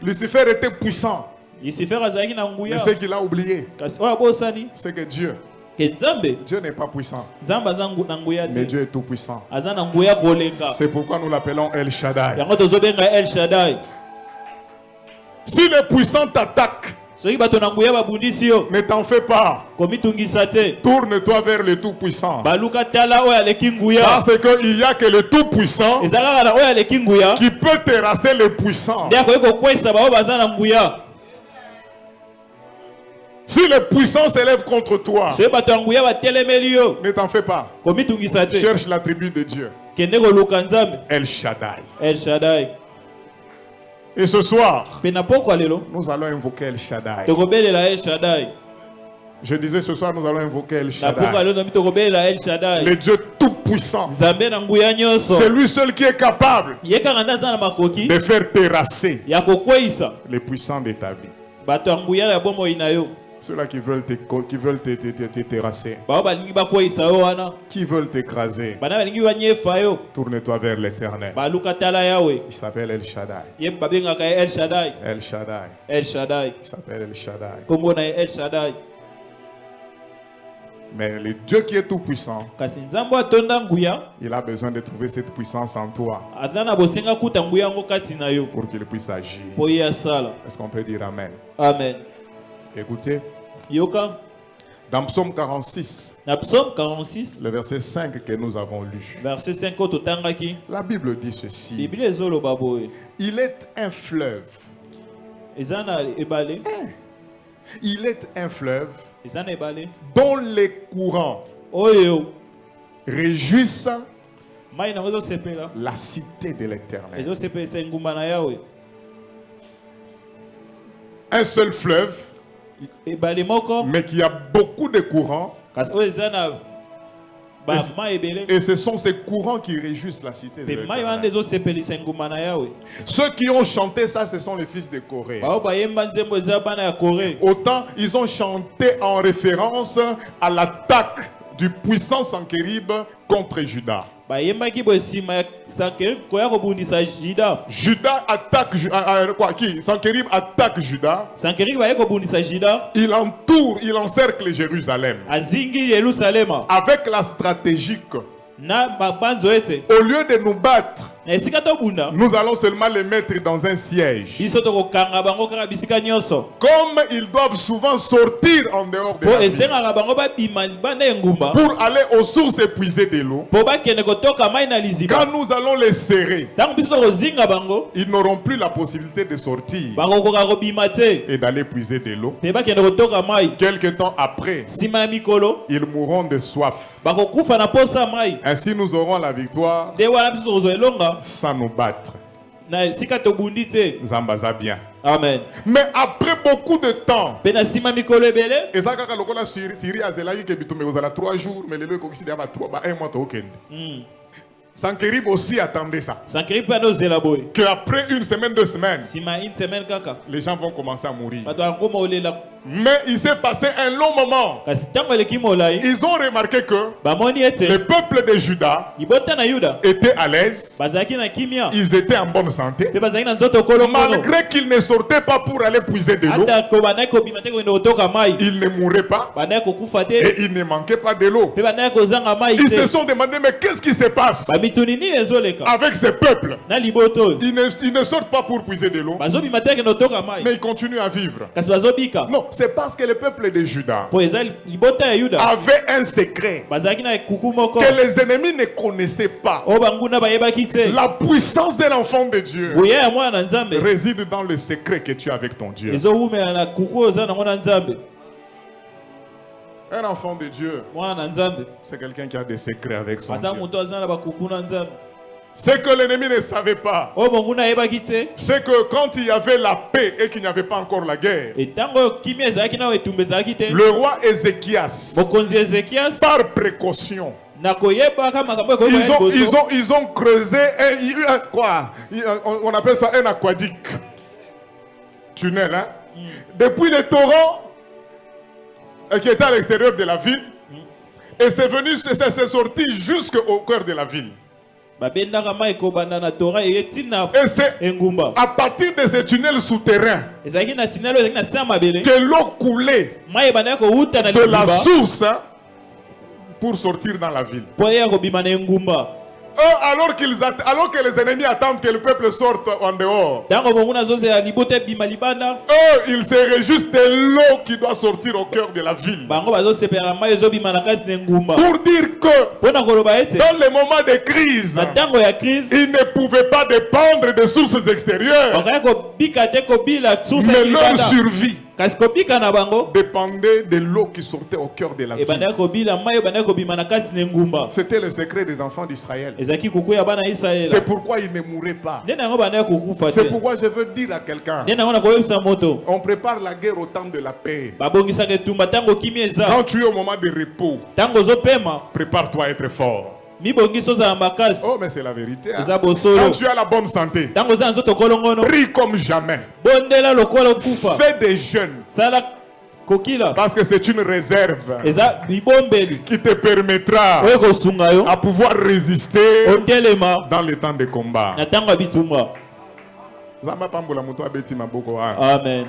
S1: Lucifer était puissant,
S2: lucifer azalaki na nguya
S1: mais ce qu'il a oublié,
S2: kasi oyo abosani
S1: c'est que Dieu
S2: ke
S1: n'est pas puissant,
S2: nzambe aza na nguya
S1: mais
S2: te
S1: Dieu est tout puissant.
S2: aza na nguya koleka
S1: C'est pourquoi nous l'appelons El Shaddai.
S2: yango tozobenga el shaddai
S1: Si les puissants t'attaquent,
S2: soki bato na nguya babundisi yo
S1: ne t'en fais pas.
S2: komitungisa te
S1: Tourne-toi vers le tout-puissant.
S2: baluka tala oyo aleki nguya
S1: Parce qu'il n'y a que le tout-puissant
S2: eza kaka na oyo aleki nguya
S1: qui peut terrasser les puissants.
S2: nde akoki kokwesa baoyo baza na nguya
S1: Si les puissants s'élèvent contre toi,
S2: soki bato ya nguya batelemeli yo
S1: ne t'en fais pas.
S2: komitungisa te
S1: Cherche l'attribut de Dieu,
S2: kende koluka nzambe
S1: El Shaddai.
S2: el shaddai
S1: Et ce soir,
S2: mpe na pokwa lelo
S1: nous allons invoquer El Shaddai.
S2: tokobelela el shaddai
S1: Je disais ce soir, nous allons invoquer El
S2: na pokwa
S1: Shaddai.
S2: lelo nami tokobelela el shaddai
S1: Le Dieu tout-puissant.
S2: nzambe na nguya nyonso
S1: C'est lui seul qui est capable
S2: ye kaka nde aza na makoki
S1: de faire terrasser
S2: ya kokweyisa
S1: les puissants de ta vie.
S2: bato ya nguya ya bomoi na yo
S1: Ceux-là qui veulent te terrasser,
S2: bao balingi bakweyisa yo wana
S1: qui veulent t'écraser,
S2: bana balingi banyefa yo
S1: tourne-toi vers l'éternel.
S2: baluka tala yawe
S1: Il s'appelle El Shaddai.
S2: ye babengaka ye el shaddai
S1: El Shaddai.
S2: el shaddai
S1: Il s'appelle El Shaddai.
S2: kombo na ye el shaddai
S1: Mais le Dieu qui est tout puissant,
S2: kasi nzambe atonda nguya
S1: il a besoin de trouver cette puissance en toi
S2: aza na bosenga kuta nguya yango kati na yo
S1: pour qu'il puisse agir.
S2: po ye asala
S1: Est-ce qu'on peut dire Amen?
S2: amen
S1: Écoutez,
S2: yoka
S1: dans Psaume 46,
S2: na psaume 46
S1: le verset 5 que nous avons lu,
S2: verset 5 oyo totangaki
S1: la Bible dit ceci.
S2: biblia ezoloba boye
S1: Il est un fleuve.
S2: eza na ebale
S1: Il est un fleuve
S2: eza na ebale
S1: dont les courants
S2: oyo
S1: réjouissent
S2: mai nango ezosepela
S1: la cité de l'Éternel.
S2: ezosepelisa engumba na yawe
S1: Un seul fleuve,
S2: ebale moko
S1: mais qui a beaucoup de courants.
S2: kasi oyo eza na bamai ebele
S1: Et ce sont ces courants qui réjouissent la cité de
S2: mpe mai wana nde
S1: l'Éternel.
S2: ezosepelisa engumba na yawe
S1: Ceux qui ont chanté ça, ce sont les fils de Corée.
S2: bao bayemba nzembo eza bana ya kore
S1: Autant ils ont chanté en référence à l'attaque du puissant Sankérib contre Juda.
S2: bayembaki boye nsima ya sankerib koya kobundisa juda
S1: Juda attaque qui? Sankérib attaque Juda.
S2: sankerib baye kobundisa juda
S1: Il entoure, il encercle Jérusalem
S2: azingi yerusalema
S1: avec la stratégique.
S2: na mabanzo ete
S1: Au lieu de nous battre,
S2: na esika tobunda
S1: nous allons seulement les mettre dans un siège.
S2: biso tokokanga bango kaka bisika nyonso
S1: Comme ils doivent souvent sortir en dehors de
S2: po
S1: la ville
S2: esengaka bango babima banda engumba
S1: pour aller aux sources épuisées de l'eau.
S2: po bakende kotoka mai na liziba
S1: Quand nous allons les serrer,
S2: ntango biso tokozinga bango
S1: ils n'auront plus la possibilité de sortir
S2: bakokoka kobima te
S1: et d'aller puiser de l'eau.
S2: mpe bakende kotoka mai
S1: Quelque temps après,
S2: nsima ya mikolo
S1: ils mourront de soif.
S2: bakokufa na posa mai
S1: Ainsi, nous aurons la victoire
S2: nde wana biso tokozwa elonga
S1: sans nous battre.
S2: na esika tobundi te.
S1: Nzamba za bien.
S2: Amen.
S1: Mais après beaucoup de temps,
S2: Pe na sima mikolo ebele.
S1: et ça quand lokola Syrie azelaki ke bitume ozala 3 jours mais lelo ko kisida ba 3 ba 1 mois to okende. Sankerib aussi attendait ça.
S2: Sankerib pa no zela boy.
S1: Que après une semaine, 2 semaines,
S2: Sima une semaine kaka.
S1: les gens vont commencer à mourir.
S2: Bato ngoma olela.
S1: Mais il s'est passé un long moment.
S2: Kasi tango eleki molai.
S1: Ils ont remarqué que
S2: Bamoni ete.
S1: le peuple de Juda
S2: Libota na Yuda.
S1: était à l'aise.
S2: Bazaki na kimia.
S1: Ils étaient en bonne santé.
S2: Pe bazaki na nzoto kolongo.
S1: Malgré qu'ils ne sortaient pas pour aller puiser de l'eau,
S2: Ata ko banai ko bimate ko ndotoka mai.
S1: ils ne mouraient pas
S2: Banai ko kufa te.
S1: et il ne manquait pas de l'eau.
S2: Pe banai ko zanga mai
S1: Ils se
S2: te.
S1: sont demandé, mais qu'est-ce qui se passe
S2: Ba mituni ni ezoleka.
S1: avec ces peuples?
S2: Na liboto.
S1: Ils ne sortent pas pour puiser de l'eau,
S2: Bazo bimate ko ndotoka mai.
S1: mais ils continuent à vivre.
S2: Kasi bazo bika.
S1: Non, c'est parce que le peuple de Juda
S2: Po eza libota ya Yuda.
S1: avait un secret
S2: Bazaki na kuku moko.
S1: que les ennemis ne connaissaient pas.
S2: O banguna bayebaki te.
S1: La puissance d'un enfant de Dieu
S2: Boya ya mwana nzambe.
S1: réside dans le secret que tu as avec ton Dieu.
S2: Ezo umela na kuku oza na mwana nzambe.
S1: Un enfant de Dieu,
S2: Mwana nzambe.
S1: c'est quelqu'un qui a des secrets avec son
S2: Asa
S1: Dieu.
S2: muto aza na bakuku na nzambe.
S1: Ce que l'ennemi ne savait pas,
S2: O banguna yebaki te.
S1: c'est que quand il y avait la paix et qu'il n'y avait pas encore la guerre,
S2: Et tango kimi ezalaki na etumba ezalaki te.
S1: le roi Ézéchias,
S2: Mokonzi Ezekias
S1: par précaution,
S2: na koyebaka makambo ekoyeba liboso.
S1: ils ont creusé on appelle ça un aqueduc. Tunnel, hein? Depuis le torrent qui était à l'extérieur de la ville, et c'est sorti jusqu'au cœur de la ville.
S2: Babendaka mai ekobanda na Torah eyetina
S1: Et c'est
S2: engumba.
S1: à partir de ce tunnel souterrain
S2: Ezalaki na tinelo ezalaki na se ya mabele.
S1: que l'eau coulait
S2: Mai ebandaki kowuta na
S1: de la
S2: liziba
S1: source, hein, pour sortir dans la ville.
S2: po eya kobima na engumba.
S1: Alors que les ennemis attendent que le peuple sorte en dehors,
S2: Tango bonguna zozela libota ebima libanda.
S1: eux, ils se réjouissent de l'eau qui doit sortir au cœur de la ville.
S2: Bango bazosepela mai ezobima na kati na engumba.
S1: Pour dire que
S2: Mpona koloba ete
S1: dans les moments de crise,
S2: na tango ya crise
S1: ils ne pouvaient pas dépendre des sources extérieures,
S2: bakaya kobika te kobila source ya
S1: mais leur
S2: libanda.
S1: survie
S2: Kasi kobika na bango
S1: dépendait de l'eau qui sortait au cœur de la ville.
S2: ebandaki kobila mai ebandaki kobima na kati na engumba.
S1: C'était le secret des enfants d'Israël.
S2: Ezalaki kuku ya bana Israela.
S1: C'est pourquoi ils ne mouraient pas.
S2: Nde nango bandaki kokufa
S1: C'est
S2: te.
S1: pourquoi je veux dire à quelqu'un,
S2: Nde nango nakoyebisa moto
S1: on prépare la guerre au temps de la paix.
S2: babongisaka etumba ntango kimi eza.
S1: Quand tu es au moment de repos,
S2: Ntango ozopema
S1: prépare-toi à être fort.
S2: mibongisi ozala makasi.
S1: Oh, mais c'est la vérité, hein.
S2: Eza bosolo.
S1: Quand tu as la bonne santé,
S2: Ntango oza na nzoto kolongono
S1: prie comme jamais.
S2: bondela lokola okufa.
S1: Fais des jeûnes,
S2: Sala kokila
S1: parce que c'est une réserve
S2: eza bibombeli
S1: qui te permettra
S2: oyo kosunga yo
S1: à pouvoir résister
S2: otelema
S1: dans les temps de combat.
S2: na ntango ya bitumba.
S1: Zamba pambola muto abeti maboko wana.
S2: Amen.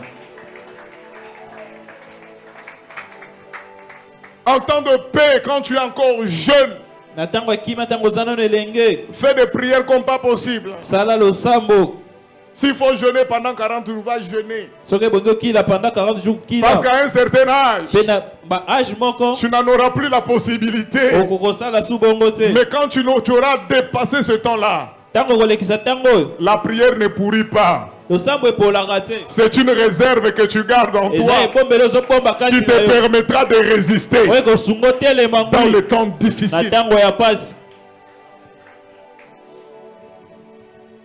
S1: En temps de paix, quand tu es encore jeune,
S2: Na ntango ya kima ntango oza nano elenge
S1: fais des prières comme pas possible.
S2: sala losambo.
S1: S'il faut jeûner pendant 40 jours, va jeûner.
S2: Soki ebongi okila pendant 40 jours
S1: Parce
S2: kila
S1: qu'à un certain âge,
S2: mpe na baage moko
S1: tu n'en auras plus la possibilité.
S2: okokosala su bongo te.
S1: Mais quand tu auras dépassé ce temps-là,
S2: Ntango okolekisa ntango oyo
S1: la prière ne pourrit pas.
S2: losambo epolaka te.
S1: C'est une réserve que tu gardes en
S2: Eza
S1: toi
S2: ebombeli ozobomba
S1: qui
S2: kati
S1: te
S2: na yo
S1: permettra de résister
S2: oyo kosunga otelema
S1: dans
S2: ngwi
S1: les temps
S2: na
S1: difficiles.
S2: ntango ya pasi.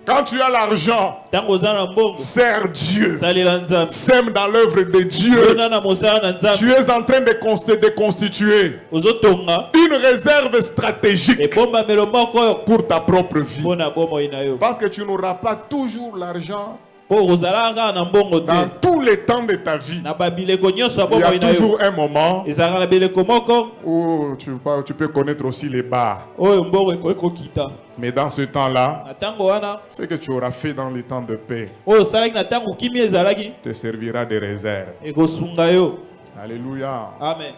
S1: Quand tu as l'argent,
S2: Ntango oza na mbongo
S1: sers Dieu.
S2: salela nzambe.
S1: Sème dans l'œuvre de Dieu.
S2: Yona na mosala na
S1: Tu
S2: nzambe
S1: es en train de constituer
S2: ozotonga
S1: une réserve stratégique
S2: ebombamelo moko oyo
S1: pour ta propre vie.
S2: mpona bomoi na yo
S1: Parce que tu n'auras pas toujours l'argent
S2: mpo ozalaka kaka na mbongo te.
S1: dans tous les temps de ta vie.
S2: Na babileko nyonso ya
S1: Il y a
S2: bomoi na yo
S1: toujours un moment
S2: ezalaka na bileko moko
S1: où tu peux connaître aussi les bas.
S2: oyo mbongo ekoki kokita.
S1: Mais dans ce temps-là,
S2: Na ntango wana
S1: ce que tu auras fait dans les temps de paix
S2: oyo osalaki na ntango kimi ezalaki
S1: te servira de réserve.
S2: ekosunga yo.
S1: Alléluia.
S2: Amen.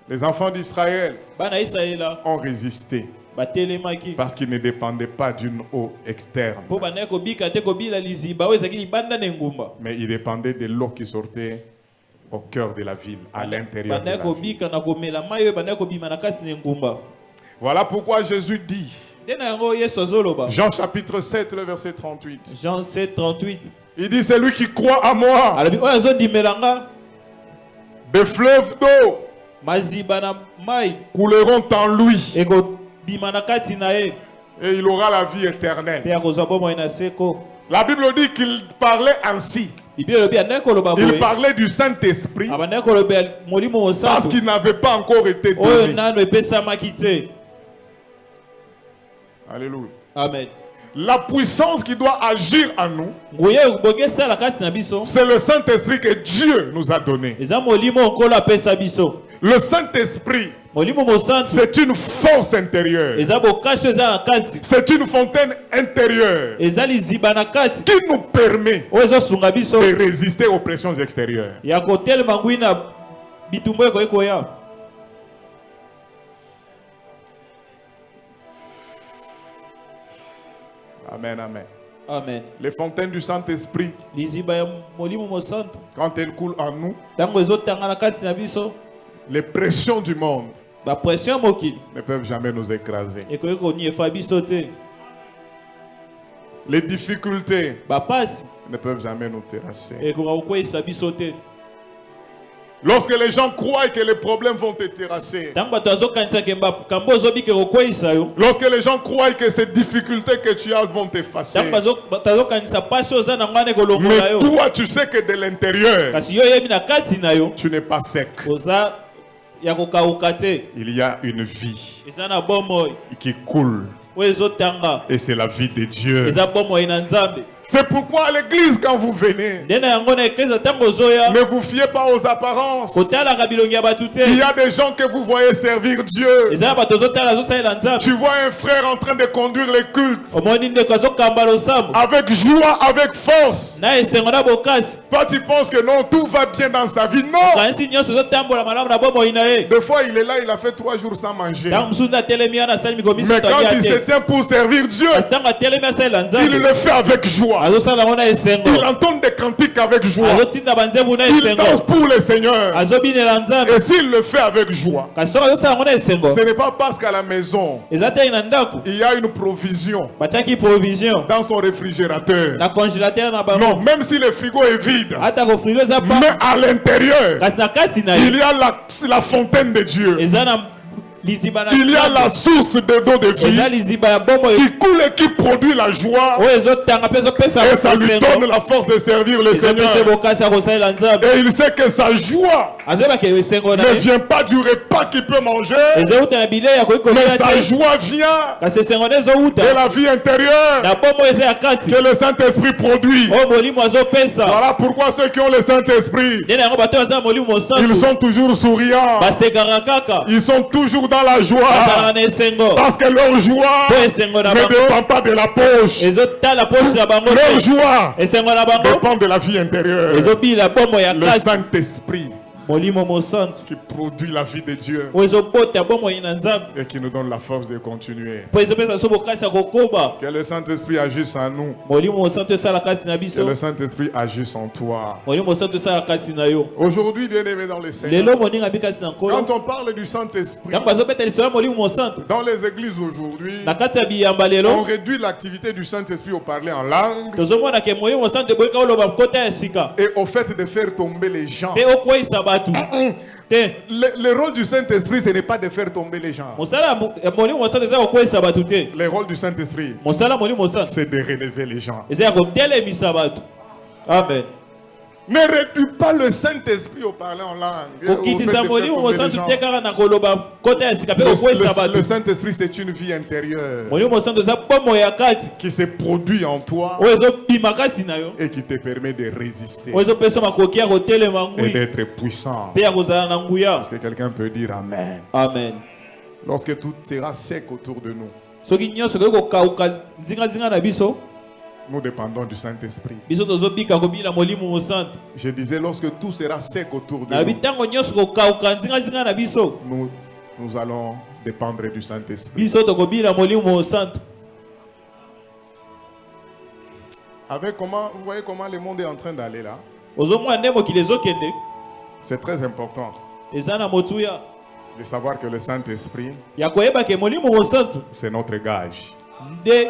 S1: Les enfants d'Israël
S2: Bana Israela
S1: ont résisté
S2: batelemaki
S1: parce qu'ils ne dépendaient pas d'une eau externe,
S2: mpo bandaki kobika te kobila liziba oyo ezalaki libanda na engumba.
S1: mais ils dépendaient de l'eau qui sortait au cœur de la ville, à l'intérieur de la
S2: bandaki
S1: ville.
S2: kobika na komela mai oyo bandaki kobima na kati na engumba.
S1: Voilà pourquoi Jésus dit,
S2: Nde na yango Yesu azoloba
S1: Jean chapitre 7, le verset 38,
S2: Jean 7, 38
S1: il dit, celui qui croit à moi,
S2: alobi oyo azondimela nga
S1: des fleuves d'eau
S2: maziba na mai
S1: couleront en lui.
S2: ekobima na kati na ye.
S1: Et il aura la vie éternelle.
S2: Pe akozwa bomoi na seko.
S1: La Bible dit qu'il parlait ainsi.
S2: Bible lobi andaki koloba
S1: Il
S2: boye.
S1: parlait du Saint-Esprit
S2: Abandaki koloba molimo
S1: parce
S2: mosantu.
S1: qu'il n'avait pas encore été
S2: Oyo
S1: donné.
S2: nano epesamaki te.
S1: Alléluia.
S2: Amen.
S1: La puissance qui doit agir en nous,
S2: Nguye bokesala kati na biso.
S1: c'est le Saint-Esprit que Dieu nous a donné.
S2: Eza molimo okolo apesa biso.
S1: Le Saint-Esprit,
S2: Molimo mosantu.
S1: c'est une force intérieure.
S2: Eza bokasi eza na kati.
S1: C'est une fontaine intérieure
S2: Eza liziba na kati.
S1: qui nous permet
S2: Oyo ezosunga biso.
S1: de résister aux pressions extérieures.
S2: Ya kotelema ngwi na bitumbu ekoki koya.
S1: Amen, amen.
S2: Amen.
S1: Les fontaines du Saint-Esprit,
S2: Liziba ya molimo mosantu.
S1: quand elles coulent en nous,
S2: Tango ezotanga na kati na biso.
S1: les pressions du monde
S2: Ba pression mokili.
S1: ne peuvent jamais nous écraser.
S2: Ekoki koniefa biso te.
S1: Les difficultés
S2: Ba pasi.
S1: ne peuvent jamais nous terrasser.
S2: Ekoka kokweyisa biso te.
S1: Lorsque les gens croient que les problèmes vont te terrasser,
S2: Tango bato azokanisa ke makambo ozobike kokweyisa yo.
S1: lorsque les gens croient que ces difficultés que tu as vont t'effacer,
S2: Tango bato azokanisa pasi oza na ngwane kolongola
S1: mais
S2: yo.
S1: toi tu sais que de l'intérieur,
S2: Kasi yo yebi na kati na yo.
S1: tu n'es pas sec.
S2: Oza ya kokauka te.
S1: Il y a une vie
S2: Eza na bomoi.
S1: qui coule
S2: Oyo ezotanga.
S1: et c'est la vie de Dieu.
S2: Eza bomoi na Nzambe.
S1: C'est pourquoi à l'église quand vous venez,
S2: Ndena yango na eklesa tango ozoya.
S1: ne vous fiez pas aux apparences.
S2: Kotalaka bilongi ya bato te.
S1: Il y a des gens que vous voyez servir Dieu.
S2: Eza na bato ozotala azosalela Nzambe.
S1: Tu vois un frère en train de conduire les cultes
S2: Omoni ndeko azokamba losambo.
S1: avec joie, avec force.
S2: Na esengo na bokasi.
S1: Toi tu penses que non, tout va bien dans sa vie. Non.
S2: Kanisi nyonso ezotambola malamu na bomoi na ye.
S1: Des fois il est là, il a fait 3 jours sans manger.
S2: Tango mosusu atelemi wana asali mikomi
S1: Mais
S2: misato
S1: quand
S2: alia
S1: il se
S2: te.
S1: tient pour servir Dieu,
S2: Kasi tango atelemi asalela
S1: il
S2: Nzambe.
S1: le fait avec joie.
S2: Azosala yango na esengo.
S1: Il entend des cantiques avec joie.
S2: Azotinda banzembo na
S1: Il danse
S2: esengo.
S1: pour le Seigneur.
S2: Azobinela Nzambe.
S1: Et s'il le fait avec joie,
S2: Kasi soki azosala yango na esengo.
S1: ce n'est pas parce qu'à la maison,
S2: Eza te na ndako.
S1: il y a une provision
S2: Batiaki provision.
S1: dans son réfrigérateur.
S2: Na congélateur na bango.
S1: Non, même si le frigo est vide,
S2: Ata ko frigo eza pa.
S1: mais à l'intérieur,
S2: Kasi na kati na
S1: il
S2: ye.
S1: y a la fontaine de Dieu.
S2: Eza na liziba na
S1: Il y a la source de d'eau de
S2: Eza
S1: vie
S2: liziba ya bomoi.
S1: qui coule et qui produit la joie.
S2: Oyo ezotanga mpe ezopesa
S1: Et ça lui donne
S2: esengo.
S1: la force de servir le
S2: Ezopesa
S1: Seigneur.
S2: bokasi ya kosalela Nzambe.
S1: Et il sait que sa joie
S2: Azoyebaka esengo na
S1: ne
S2: ye.
S1: vient pas du repas qu'il peut manger,
S2: Ezouta na bilei ya koki
S1: mais
S2: kolia
S1: sa
S2: te.
S1: joie vient
S2: Kasi esengo nde
S1: de
S2: ezouta
S1: la vie intérieure
S2: na bomoi eza ya kati.
S1: que le Saint-Esprit produit.
S2: Oyo molimo azopesa.
S1: Voilà pourquoi ceux qui ont le Saint-Esprit,
S2: Nde na yango bato baza na molimo
S1: ils
S2: mosantu.
S1: sont toujours souriants.
S2: Basekaka kaka.
S1: Ils sont toujours dans la joie.
S2: Bazalaka na esengo.
S1: Parce que leur joie
S2: Po esengo na
S1: ne
S2: bango.
S1: dépend pas de la poche.
S2: Ezotala poche na bango
S1: Leur
S2: te.
S1: joie
S2: Esengo na bango.
S1: dépend de la vie intérieure.
S2: Ezobila bomoi ya
S1: Le
S2: kati.
S1: Saint-Esprit
S2: Molimo mosantu.
S1: qui produit la vie de Dieu
S2: Oyo ezobota bomoi na Nzambe.
S1: et qui nous donne la force de continuer.
S2: Po ezopesa so bokasi ya kokoba.
S1: Que le Saint-Esprit agisse en nous.
S2: Molimo mosantu esala kati na
S1: Que
S2: biso.
S1: le Saint-Esprit agisse en toi.
S2: Molimo mosantu esala kati na yo.
S1: Aujourd'hui, bien-aimés dans le Seigneur,
S2: Lelo moninga bi kati na nkolo.
S1: quand on parle du Saint-Esprit,
S2: Tango bazobeta liso ya molimo mosantu.
S1: dans les églises aujourd'hui,
S2: Na kati ya biyamba
S1: on
S2: lelo.
S1: réduit l'activité du Saint-Esprit au parler en langue
S2: Tozomona ke molimo mosantu eboyika oloba nkota ya sika.
S1: et au fait de faire tomber les gens.
S2: Mpe okweyisa bato. Te.
S1: Le rôle du Saint-Esprit, ce n'est pas de faire tomber les gens.
S2: Mosala ya molimo mosantu eza kokweyisa bato te.
S1: Le rôle du Saint-Esprit,
S2: Mosala molimo mosantu
S1: c'est de relever les gens.
S2: eza ya kotelemisa bato. Amen.
S1: Ne réduis pas le Saint-Esprit au parler en langue. Et au fait de
S2: Kokitisa
S1: faire
S2: molimo
S1: tomber les
S2: mosantu
S1: gens.
S2: te kaka na koloba nkota ya sika mpe kokweyisa
S1: Le
S2: bato.
S1: Saint-Esprit, c'est une vie intérieure
S2: Molimo mosantu eza bomoi ya kati.
S1: qui se produit en toi
S2: Oyo ezobima kati na yo.
S1: et qui te permet de résister
S2: Oyo ezopesa makoki ya kotelema
S1: et
S2: ngwi.
S1: d'être puissant.
S2: Mpe ya kozala na nguya.
S1: Est-ce que quelqu'un peut dire Amen?
S2: Amen.
S1: Lorsque tout sera sec autour de nous,
S2: Soki nyonso koki kokauka nzingazinga na biso.
S1: nous dépendons du Saint-Esprit.
S2: Biso tozobika kobila molimo mosantu.
S1: Je disais, lorsque tout sera sec autour de
S2: Na
S1: nous,
S2: bitango nyonso kokauka nzingazinga na biso.
S1: nous allons dépendre du Saint-Esprit.
S2: Biso tokobila molimo mosantu.
S1: Vous voyez comment le monde est en train d'aller là?
S2: Ozomwa nde mokili ezokende.
S1: C'est très important
S2: Eza na motuya.
S1: de savoir que le Saint-Esprit,
S2: Ya koyeba ke molimo mosantu.
S1: c'est notre gage.
S2: Nde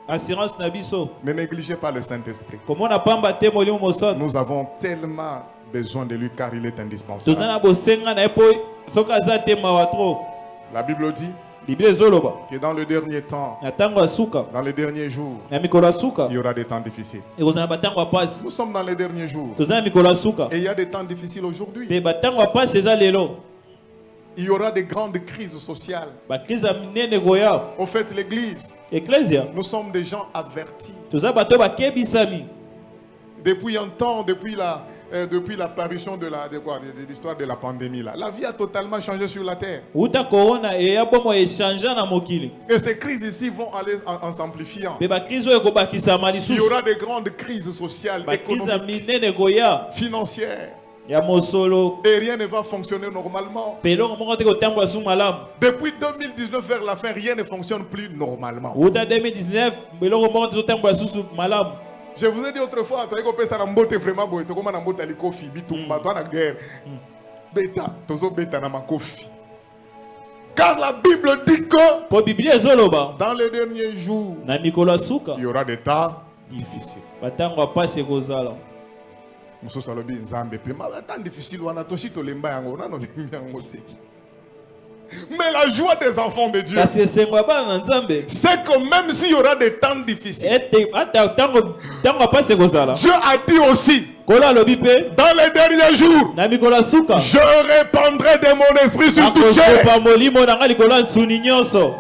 S2: assurance na biso.
S1: Ne négligez pas le Saint-Esprit.
S2: Komona pamba te molimo mosantu.
S1: Nous avons tellement besoin de lui car il est
S2: Toza
S1: indispensable.
S2: na bosenga na epo soki aza te mawa tro.
S1: La Bible dit,
S2: Bible ezoloba
S1: que dans le dernier temps,
S2: na tango asuka
S1: dans les derniers jours,
S2: na mikolo asuka
S1: il y aura des temps difficiles.
S2: ekozala batango ya pasi
S1: Nous sommes dans les derniers jours.
S2: toza na mikolo asuka
S1: Et il y a des temps difficiles aujourd'hui.
S2: mpe batango ya pasi eza lelo
S1: Il y aura des grandes crises sociales.
S2: bakrize ya minene koya
S1: Au fait, l'Église,
S2: eklesia
S1: nous sommes des gens avertis.
S2: toza bato bakebisami
S1: Depuis un temps, depuis l'apparition de l'histoire de la pandémie, là, la vie a totalement changé sur la terre.
S2: uta korona eya bomo echange na mokili
S1: Et ces crises ici vont aller en s'amplifiant.
S2: mpe bakrize oyo ekobakisama
S1: Il y
S2: lisusu
S1: aura des grandes crises sociales,
S2: bakrize ya
S1: économiques,
S2: minene koya
S1: financières.
S2: ya mosolo
S1: Et rien ne va fonctionner normalement.
S2: mpe eloko moko te kotambola su malamu
S1: Depuis 2019 vers la fin, rien ne fonctionne plus normalement.
S2: uta 2019 eloko moko te zotambola susu malamu.
S1: Je vous ai dit autrefois, tu as ça mbote vraiment boy, tu comme mbote ali kofi bitumba, toi na guerre. Beta, tozo beta na makofi. Car la Bible dit que
S2: po biblia ezoloba
S1: dans les derniers jours,
S2: na mikolo ya suka
S1: il y aura des temps difficiles.
S2: batango ya pasi ekozala
S1: Musosa lobi nzambe pe ma temps difficile wana toshi to lemba yango na no lemba yango te. Mais la joie des enfants de Dieu,
S2: kasi esengo ya bana na nzambe
S1: c'est que même s'il y aura des temps difficiles,
S2: ete ata ntango ya pasi ekozala
S1: Dieu a dit aussi,
S2: kolo alobi mpe
S1: dans les derniers jours,
S2: na mikolo ya suka
S1: je répandrai de mon esprit sur toute chair.
S2: akosopa molimo na ngai likolo ya nsuni nyonso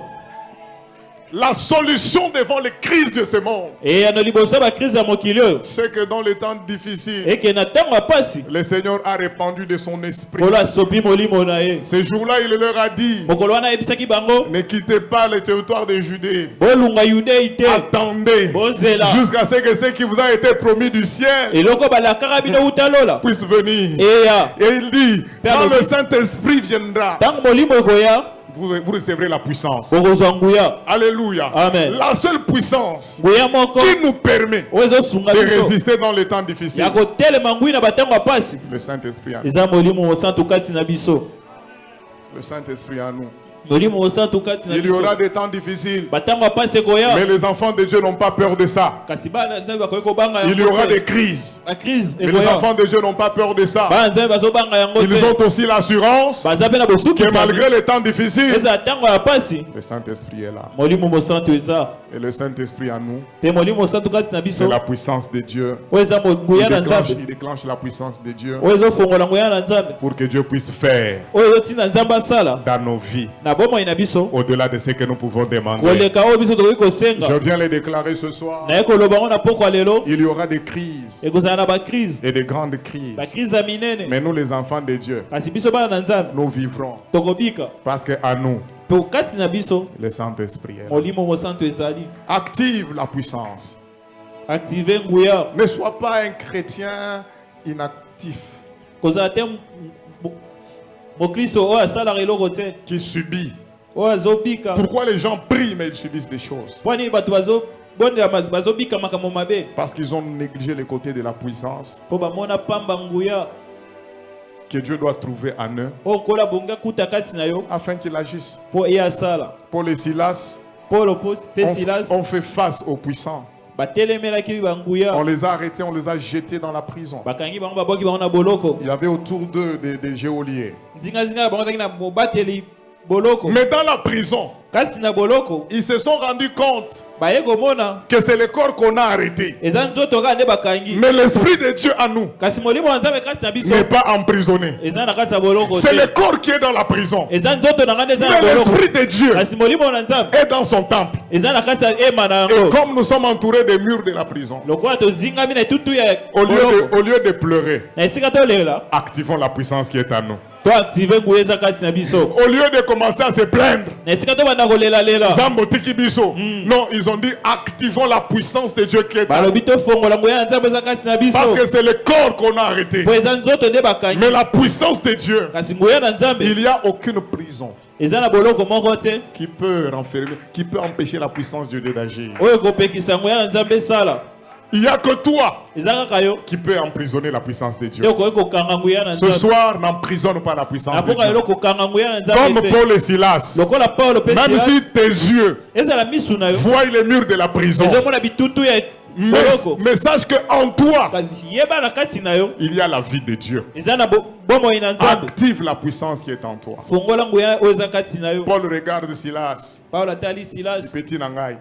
S1: La solution devant les crises de ce monde,
S2: eya na liboso ya bakrize ya mokili oyo
S1: c'est que dans les temps difficiles,
S2: eke na ntango ya pasi
S1: le Seigneur a répandu de son esprit.
S2: kolo asopi molimo na ye
S1: Ces jours-là, il leur a dit,
S2: mokolo wana ayebisaki bango
S1: ne quittez pas le territoire de Judée.
S2: bolunga yudei te
S1: Attendez
S2: bozela
S1: jusqu'à ce que ce qui vous a été promis du ciel
S2: eloko balakaka bino uta lola
S1: puisse venir.
S2: eya
S1: Et il dit,
S2: Père
S1: quand
S2: Lobby.
S1: le Saint-Esprit viendra,
S2: ntango molimo ekoya
S1: vous recevrez la puissance.
S2: bokozwa nguya
S1: Alléluia.
S2: Amen.
S1: La seule puissance
S2: nguya moko
S1: qui nous permet
S2: oyo ezosunga
S1: de
S2: biso
S1: résister dans les temps difficiles,
S2: ya kotelema ngwi na batango ya pasi
S1: le Saint-Esprit en nous.
S2: eza molimo mosantu kati na biso
S1: Le Saint-Esprit en nous.
S2: molimo mosantu kati na
S1: Il y
S2: biso
S1: aura des temps difficiles,
S2: batango ya pasi ekoya
S1: mais les enfants de Dieu n'ont pas peur de ça.
S2: kasi bana nzambe bakoki kobanga
S1: Il y aura
S2: yango
S1: des
S2: te
S1: crises,
S2: bakrise
S1: mais les
S2: ekoya
S1: enfants de Dieu n'ont pas peur de ça.
S2: bana nzambe bazobanga yango
S1: Ils
S2: te
S1: ont aussi l'assurance
S2: baza mpe na
S1: que
S2: bosukisami
S1: malgré les temps difficiles,
S2: eza ntango ya pasi
S1: le Saint-Esprit est là.
S2: molimo mosantu eza
S1: Et le Saint-Esprit en nous,
S2: mpe molimo mosantu kati na biso
S1: c'est la puissance de Dieu.
S2: oyo eza nguya na nzambe
S1: Il déclenche la puissance de Dieu
S2: oyo ezofongola nguya na nzambe
S1: pour que Dieu puisse faire
S2: oyo ezotinda nzambe asala
S1: dans nos vies,
S2: na bomoi na biso
S1: au-delà de ce que nous pouvons demander.
S2: koleka oyo biso tokoki kosenga
S1: Je viens le déclarer ce soir.
S2: naye koloba ngo na pokwa lelo
S1: Il y aura des crises
S2: ekozala na bakrise
S1: et des grandes crises.
S2: bakrise ya minene
S1: Mais nous, les enfants de Dieu,
S2: kasi biso bana na nzambe
S1: nous vivrons
S2: tokobika
S1: parce qu'à nous,
S2: to kati na biso
S1: le Saint-Esprit est là.
S2: molimo mosantu ezali
S1: Active la puissance.
S2: active nguya
S1: Ne sois pas un chrétien inactif
S2: kozala te mokristo oyo asalaka eloko te
S1: qui subit.
S2: oyo azobika
S1: Pourquoi les gens prient mais ils subissent des choses?
S2: mpo nini bato bazobondela bazobika makambo mabe
S1: Parce qu'ils ont négligé le côté de la puissance
S2: mpo bamona pamba nguya
S1: que Dieu doit trouver en eux
S2: oyo kola bonga kuta kati na yo
S1: afin qu'ils agissent.
S2: mpo ye asala
S1: Paul et Silas
S2: polo mpe silas
S1: ont fait face aux puissants.
S2: batelemelaki banguya
S1: On les a arrêtés, on les a jetés dans la prison.
S2: bakangi bango baboki bango na boloko
S1: Il y avait autour d'eux des geôliers.
S2: nzingazinga na bango azalaki na mobateli boloko
S1: Mais dans la prison,
S2: kasi na boloko
S1: ils se sont rendus compte
S2: baye komona
S1: que c'est le corps qu'on a arrêté.
S2: eza nzoto kaka nde bakangi
S1: Mais l'Esprit de Dieu en nous
S2: kasi molimo ya nzambe kasi na biso
S1: n'est pas emprisonné.
S2: eza na kati ya boloko
S1: C'est le
S2: te
S1: corps qui est dans la prison.
S2: eza nzoto na ngai nde eza na
S1: Mais
S2: boloko
S1: l'Esprit de Dieu
S2: kasi molimo na nzambe
S1: est dans son temple.
S2: eza na kati ya ema na
S1: Et
S2: yango
S1: comme nous sommes entourés des murs de la prison,
S2: lokola tozingami na etutu ya
S1: au
S2: boloko
S1: lieu de pleurer,
S2: na esika tolela
S1: activons la puissance qui est en nous.
S2: toactive nguya eza kati na biso
S1: Au lieu de commencer à se plaindre,
S2: na esika tobanda kolelalela
S1: Zambo tiki biso. Non, ils ont dit activons la puissance de Dieu qui est en nous.
S2: balobi tofongola nguya na nzambe eza kati na biso
S1: Parce que c'est le corps qu'on a arrêté.
S2: mpo eza nzoto nde bakangi
S1: Mais la puissance de Dieu,
S2: kasi nguya na nzambe
S1: il n'y a aucune prison
S2: eza na boloko moko te
S1: qui peut renfermer, qui peut empêcher la puissance de Dieu d'agir.
S2: oyo ekopekisa nguya na nzambe esala
S1: Il n'y a que toi
S2: eza kaka yo
S1: qui peut emprisonner la puissance de Dieu.
S2: nde okoki kokanga nguya na
S1: Ce
S2: nzambe
S1: soir, n'emprisonne pas la puissance
S2: na
S1: de
S2: mpoka lelo
S1: Dieu.
S2: kokanga nguya na
S1: Comme
S2: nzambe te
S1: Paul et Silas.
S2: lokola paulo mpe
S1: Même
S2: silas
S1: si tes yeux
S2: ezala misu na yo
S1: voient les murs de la prison,
S2: ezomona bitutu ya
S1: Mais sache qu'en toi,
S2: kasi yeba na kati na yo
S1: il y a la vie de Dieu.
S2: ezana bomo ina nzambe
S1: Active la puissance qui est en toi.
S2: fongola nguya oza kati na yo.
S1: Paul regarde Silas.
S2: Paul atali Silas
S1: Petit nangai.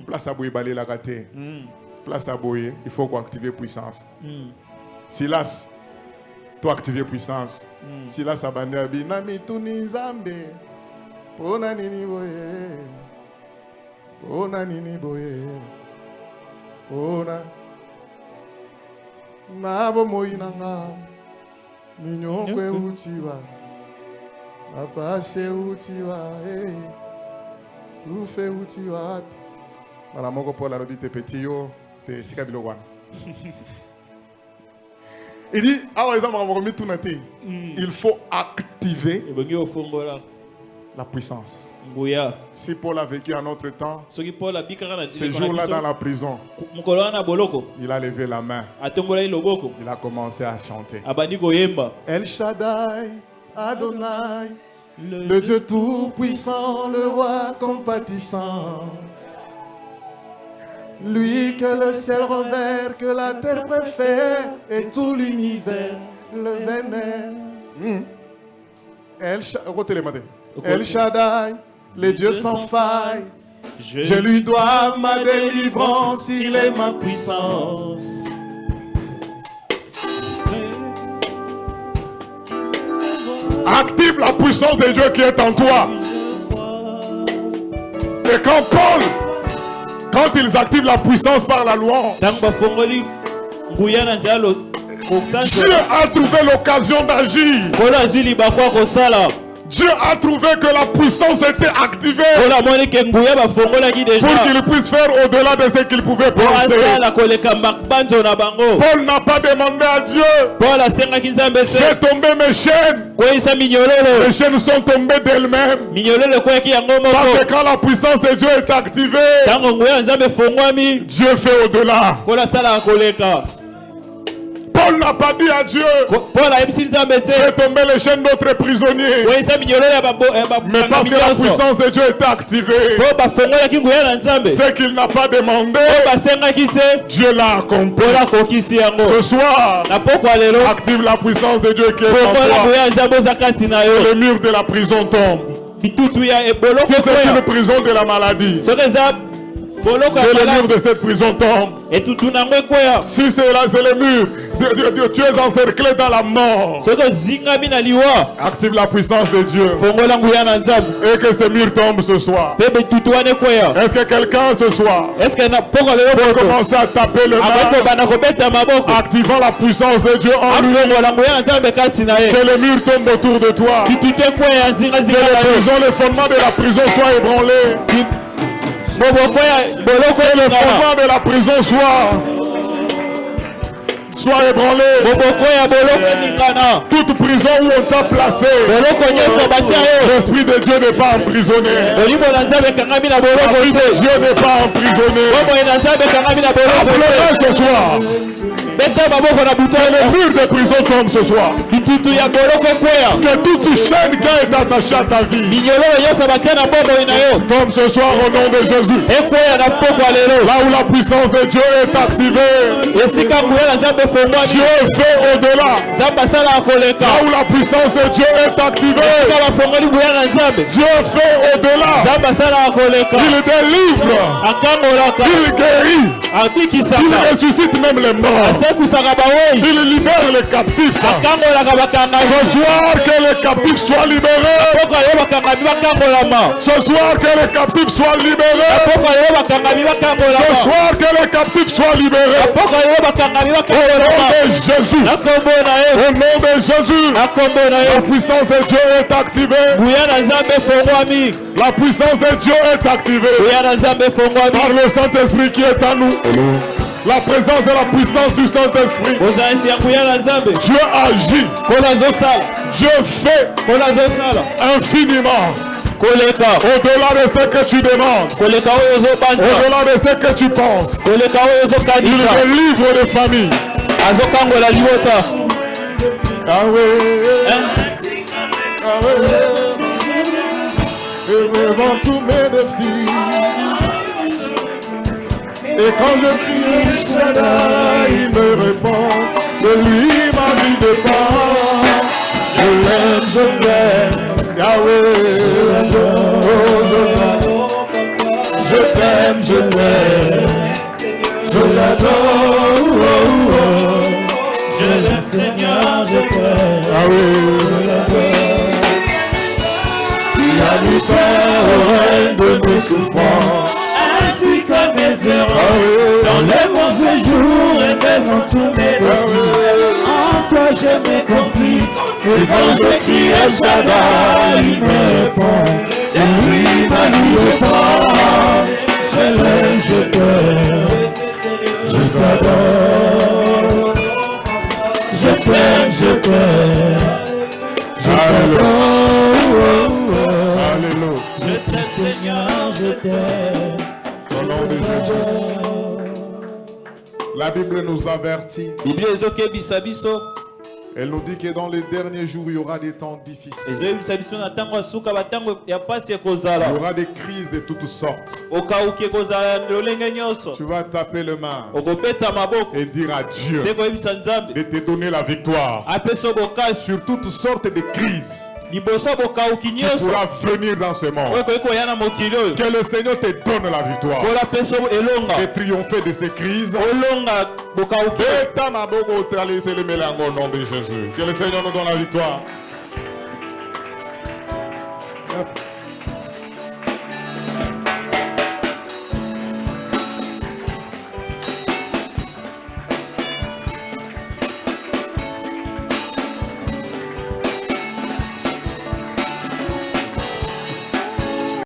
S1: Place à boye balé la gâté. Place à boye, il faut qu'on active puissance. Silas, toi activer puissance. Silas a bandé abi nami tuni zambe. Pona nini boye. Pona nini boye. Pona. Nabo moinanga. Minyokwe utiwa. Apase utiwa. Ufe utiwa. Voilà, mon Paul a dit petit yo, t'es tika wana. Il dit, il faut activer la puissance. Si Paul a vécu un autre temps, ces jours-là dans la prison, il a levé la main. Il a commencé à chanter. El Shaddai, Adonai, le Dieu tout-puissant, le roi compatissant. Lui que le ciel revers, que la terre préfère, et tout l'univers le vénère. El Shaddai, les dieux sans faille, je lui dois ma délivrance, il est ma puissance. Active la puissance de Dieu qui est en toi. Et quand ils activent la puissance par la louange, Dieu a trouvé l'occasion d'agir. Dieu a trouvé que la puissance était activée pour qu'il puisse faire au-delà de ce qu'il pouvait penser. Paul n'a pas demandé à Dieu, fais tomber mes chaînes. Les chaînes sont tombées d'elles-mêmes. Parce que quand la puissance de Dieu est activée, Dieu fait au-delà. Paul n'a pas dit à Dieu, fais tomber les chaînes d'autres prisonniers. Mais parce que la puissance de Dieu est activée, ce qu'il n'a pas demandé, Dieu l'a accompli. Ce soir, active la puissance de Dieu qui est en toi. Le mur de la prison tombe. Si c'est une prison de la maladie, que le mur de cette prison tombe. Si c'est là, c'est le mur. Tu es encerclé dans la mort. Active la puissance de Dieu. Et que ce mur tombe ce soir. Est-ce que quelqu'un ce soir peut commencer à taper le main, activant la puissance de Dieu en lui? Que le mur tombe autour de toi. Que les fondements de la prison soient ébranlés. Que le fondement de la prison soit ébranlé. Toute prison où on t'a placé, l'Esprit de Dieu n'est pas emprisonné. L'Esprit de Dieu n'est pas emprisonné. Appelez ce soir. Que le mur de prison tombe ce soir. Que toute chaîne qui est attachée à ta vie tombe ce soir au nom de Jésus. Là où la puissance de Dieu est activée, Dieu fait au-delà. Là où la puissance de Dieu est activée, Dieu fait au-delà. Il délivre, il guérit, il ressuscite même les morts. Il libère les captifs. Ce soir, que les captifs soient libérés. Ce soir, que les captifs soient libérés. Ce soir, que les captifs soient libérés. Au nom de Jésus. Au nom de Jésus. La puissance de Dieu est activée. La puissance de Dieu est activée par le Saint-Esprit qui est en nous. La présence de la puissance du Saint-Esprit. Dieu agit. Dieu fait infiniment. Au-delà de ce que tu demandes, au-delà de ce que tu penses, il délivre les familles. Et devant tous mes défis, Et quand je crie El Shaddai, il me répond. De lui ma vie dépend. Je l'aime, Yahweh. Oh, je t'aime, je l'adore. Oh, oh.
S2: Je l'aime, Seigneur, je t'aime.
S1: Ah oui, il a mis fin au règne de mes souffrances,
S2: Ainsi que mes erreurs,
S1: ah oui,
S2: dans les mauvais jours et même dans tous mes
S1: ah oui.
S2: en toi je me confie. Et quand je crie El Shaddai, il me répond. Et lui ma vie dépend. Je l'aime, je t'aime, je t'adore. Je t'aime, je t'aime, je t'adore.
S1: Alléluia.
S2: Je t'aime, Seigneur, je t'aime.
S1: Au nom de Jésus. La Bible nous avertit.
S2: Biblia ezokebisa biso,
S1: Elle nous dit que dans les derniers jours, il y aura des temps difficiles.
S2: ezoyebisa biso na ntango ya suka batango ya pasi
S1: Il y
S2: ekozala,
S1: aura des crises de toutes sortes.
S2: okauki ekozala lolenge nyonso,
S1: Tu vas taper le main
S2: okopeta maboko
S1: et dire à Dieu
S2: nde koyebisa nzambe
S1: de te donner la victoire
S2: apesa bokasi
S1: sur toutes sortes de crises
S2: liboso bokauki
S1: qui
S2: nyonso
S1: pourra venir dans ce monde.
S2: oyo koki koya na mokili oyo,
S1: Que le Seigneur te donne la victoire.
S2: kola pesa elonga
S1: De triompher de ces crises.
S2: olonga bokauki.
S1: Beta maboko talité le mélange au nom de Jésus. Que le Seigneur nous donne la victoire.